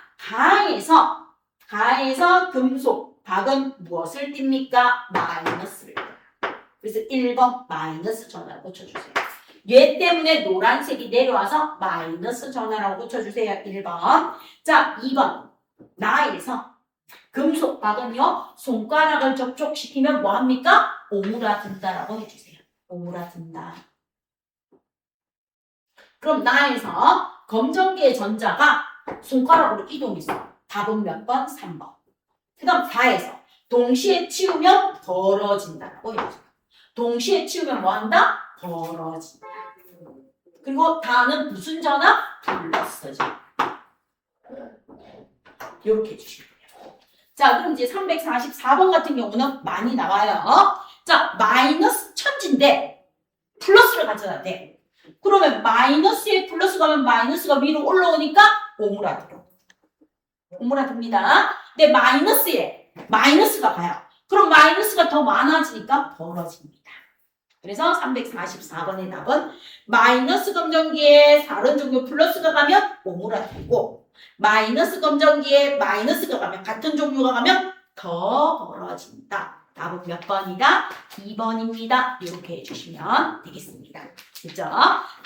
A: 가에서 금속 박은 무엇을 띱니까? 마이너스를. 그래서 1번 마이너스 전화를 고쳐주세요. 얘 때문에 노란색이 내려와서 마이너스 전화라고 고쳐주세요. 1번. 자, 2번. 나에서 금속 박은요, 손가락을 접촉시키면 뭐합니까? 오므라든다라고 해주세요. 오므라든다. 그럼 나에서 검정계의 전자가 손가락으로 이동했어. 답은 몇 번? 3번. 그 다음 4에서 동시에 치우면 벌어진다라고 해주세요. 동시에 치우면 뭐한다? 벌어진다. 그리고 다는 무슨 전화? 플러스 전화. 이렇게 해주시면 돼요. 자, 그럼 이제 344번 같은 경우는 많이 나와요. 자, 마이너스 천지인데 플러스를 가져야 돼. 그러면 마이너스에 플러스 가면 마이너스가 위로 올라오니까 오므라들어. 오므라듭니다. 근데 마이너스에 마이너스가 가요. 그럼 마이너스가 더 많아지니까 벌어집니다. 그래서 344번의 답은 마이너스 검정기에 사른 종류 플러스가 가면 오므라들고 마이너스 검정기에 마이너스가 가면 같은 종류가 가면 더 벌어진다. 답은 몇 번이다? 2번입니다. 이렇게 해주시면 되겠습니다. 그죠?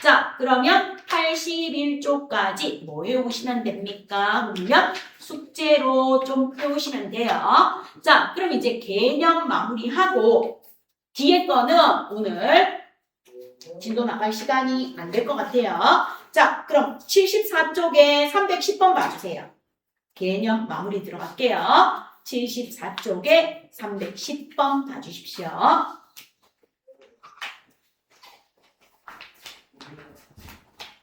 A: 자, 그러면 81쪽까지 뭐 외우시면 됩니까? 그러면 숙제로 좀 배우시면 돼요. 자, 그럼 이제 개념 마무리하고 뒤에 거는 오늘 진도 나갈 시간이 안 될 것 같아요. 자, 그럼 74쪽에 310번 봐주세요. 개념 마무리 들어갈게요. 74쪽에 310번 봐주십시오.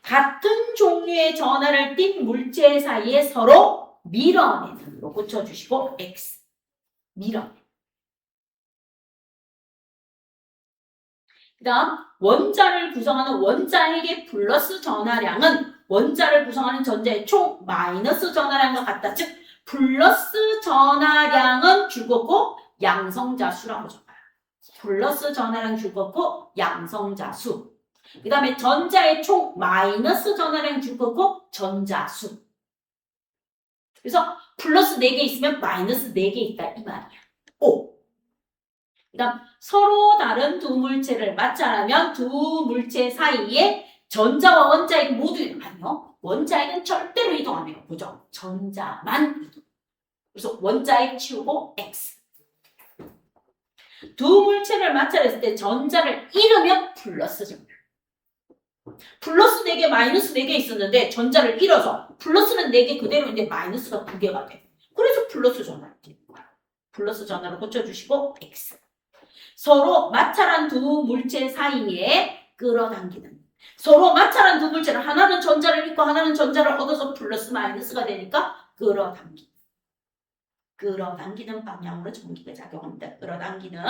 A: 같은 종류의 전하를 띤 물체 사이에 서로 밀어내는 로 고쳐주시고 X. 밀어내. 그 다음 원자를 구성하는 원자에게 플러스 전하량은 원자를 구성하는 전자의 총 마이너스 전하량과 같다. 즉 플러스 전하량은 줄겁고 양성자수라고 적어요. 플러스 전하량 줄겁고 양성자수. 그 다음에 전자의 총 마이너스 전하량 줄겁고 전자수. 그래서 플러스 4개 있으면 마이너스 4개 있다 이 말이야. 오. 그 다음 서로 다른 두 물체를 마찰하면 두 물체 사이에 전자와 원자핵 모두 이동하며 원자핵은 절대로 이동 안 해요. 보죠? 전자만 이동. 그래서 원자핵 치우고 X. 두 물체를 마찰했을 때 전자를 잃으면 플러스 전자. 플러스 4개, 마이너스 4개 있었는데 전자를 잃어서 플러스는 4개 그대로인데 마이너스가 2개가 돼. 그래서 플러스 전화를 띄는 거야. 플러스 전화로 고쳐주시고 X. 서로 마찰한 두 물체 사이에 끌어당기는. 서로 마찰한 두 물체를 하나는 전자를 잃고 하나는 전자를 얻어서 플러스 마이너스가 되니까 끌어당기는. 끌어당기는 방향으로 전기가 작용합니다. 끌어당기는.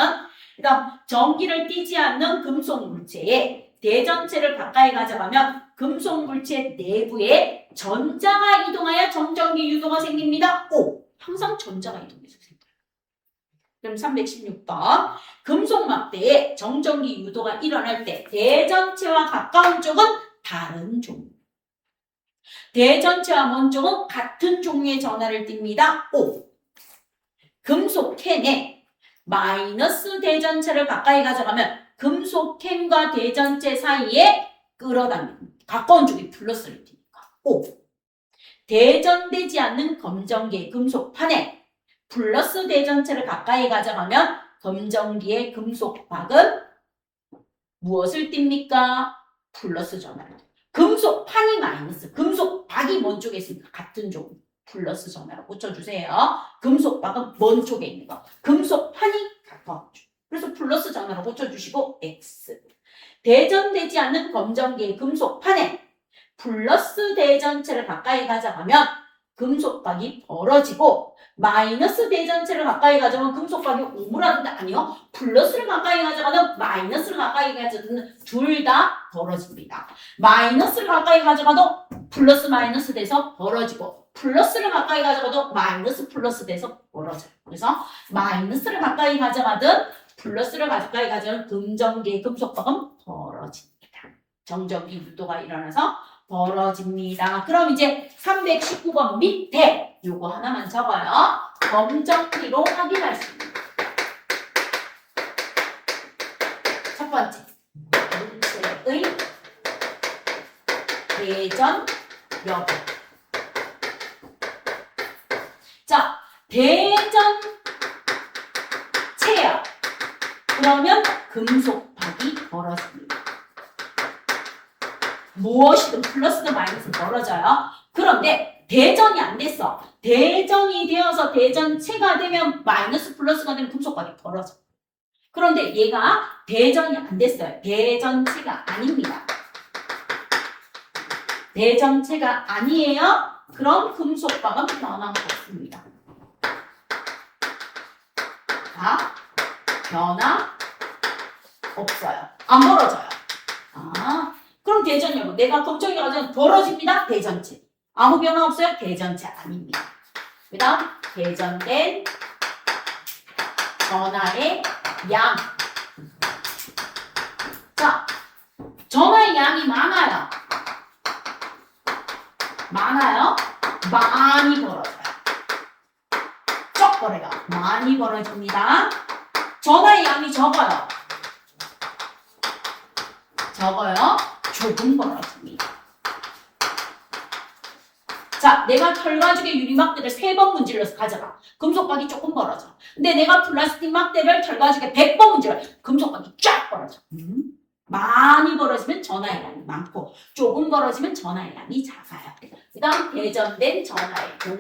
A: 그 다음 전기를 띠지 않는 금속 물체에 대전체를 가까이 가져가면 금속 물체 내부에 전자가 이동하여 정전기 유도가 생깁니다. 오! 항상 전자가 이동해서 생겨요. 그럼 316번. 금속 막대에 정전기 유도가 일어날 때 대전체와 가까운 쪽은 다른 종류. 대전체와 먼 쪽은 같은 종류의 전하를 띱니다. 오! 금속 캔에 마이너스 대전체를 가까이 가져가면 금속 캔과 대전체 사이에 끌어당기는 가까운 쪽이 플러스를 띄니까. 오. 대전되지 않는 검정기의 금속판에 플러스 대전체를 가까이 가져가면 검정기의 금속박은 무엇을 띱니까? 플러스 전하를. 금속판이 마이너스, 금속박이 먼 쪽에 있으니까 같은 종. 플러스 전화로 고쳐주세요. 금속박은 먼 쪽에 있는 거. 금속판이 가까운 쪽. 그래서 플러스 전화로 고쳐주시고 X. 대전되지 않는 검정기의 금속판에 플러스 대전체를 가까이 가져가면 금속박이 벌어지고 마이너스 대전체를 가까이 가져가면 금속박이 오므라든다. 아니요. 플러스를 가까이 가져가든 마이너스를 가까이 가져가든 둘 다 벌어집니다. 마이너스를 가까이 가져가도 플러스 마이너스 돼서 벌어지고 플러스를 가까이 가져가도 마이너스 플러스 돼서 벌어져요. 그래서 마이너스를 가까이 가져가든 플러스를 가까이 가져가든 금전기의 금속박은 벌어진다. 정적이 유도가 일어나서 벌어집니다. 그럼 이제 319번 밑에 요거 하나만 적어요. 검정기로 확인할 수 있는 첫 번째 물체의 대전 여부. 자, 대전 체야. 그러면 금속박이 벌어집니다. 무엇이든 플러스든 마이너스든 벌어져요. 그런데 대전이 안 됐어. 대전이 되어서 대전체가 되면 마이너스 플러스가 되면 금속박이 벌어져. 그런데 얘가 대전이 안 됐어요. 대전체가 아닙니다. 대전체가 아니에요. 그럼 금속박은 변화가 없습니다. 자, 변화 없어요. 안 벌어져요. 그럼 대전 여부. 내가 검정이 가지고 벌어집니다. 대전체. 아무 변화 없어요. 대전체 아닙니다. 그 다음 대전된 전하의 양. 자, 전하의 양이 많아요. 많아요. 많이 벌어져요. 쩍 벌어요. 많이 벌어집니다. 전하의 양이 적어요. 적어요. 조금 벌어집니다. 자, 내가 털가죽의 유리막대를 3번 문질러서 가져가. 금속박이 조금 벌어져. 근데 내가 플라스틱 막대를 털가죽에 100번 문질러. 금속박이 쫙 벌어져. 많이 벌어지면 전하의 양이 많고 조금 벌어지면 전하의 양이 작아요. 그 다음 대전된 전하의 종류.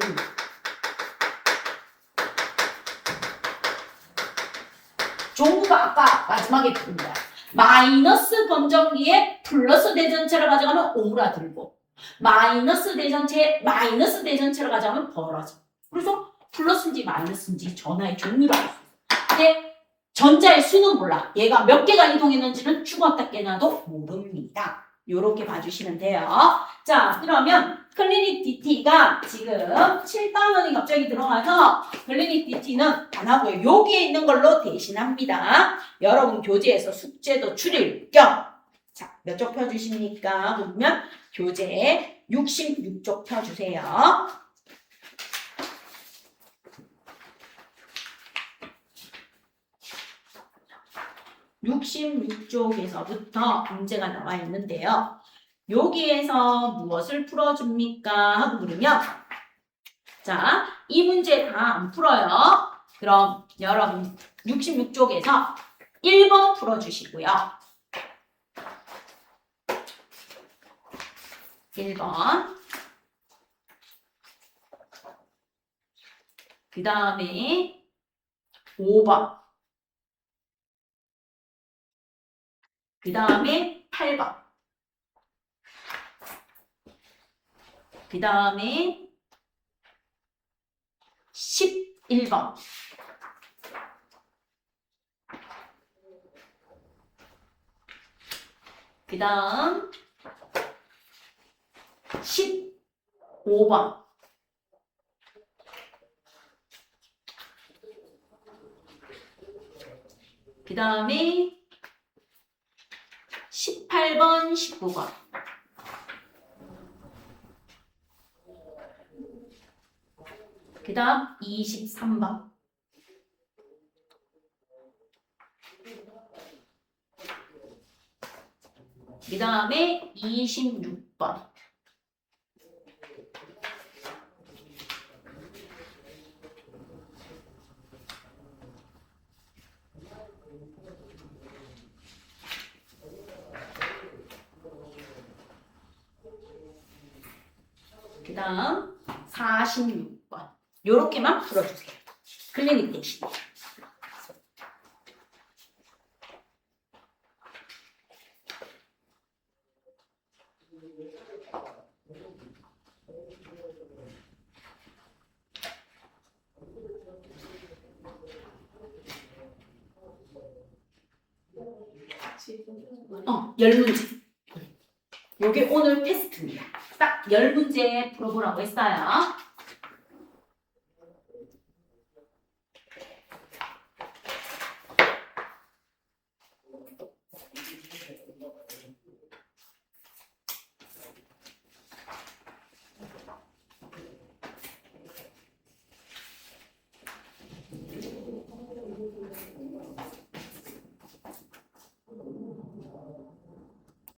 A: 종류가 아까 마지막에 본 거야. 마이너스 검정기에 플러스 대전체를 가져가면 오므라들고 마이너스 대전체를 가져가면 벌어져. 그래서 플러스인지 마이너스인지 전하의 종류를 알 수 있어. 근데 전자의 수는 몰라. 얘가 몇 개가 이동했는지는 죽었다 깨나도 모릅니다. 요렇게 봐주시면 돼요. 자, 그러면 클리닉 DT가 지금 7단원이 갑자기 들어가서 클리닉 DT는 안 하고요. 여기에 있는 걸로 대신합니다. 여러분 교재에서 숙제도 줄일 겸. 자, 몇 쪽 펴주십니까? 보면 교재 66쪽 펴주세요. 66쪽에서부터 문제가 나와 있는데요. 여기에서 무엇을 풀어줍니까? 하고 물으면 자, 이 문제 다 안 풀어요. 그럼 여러분 66쪽에서 1번 풀어주시고요. 1번 그 다음에 5번 그 다음에 8번 그 다음에 11번 그 다음 15번 그 다음에 18번, 19번 그 다음 23번 그 다음에 26번 그 다음 46번 요렇게만 풀어주세요. 클리닉 대신. 열 문제. 요게 오늘 테스트입니다. 딱 10문제 풀어보라고 했어요.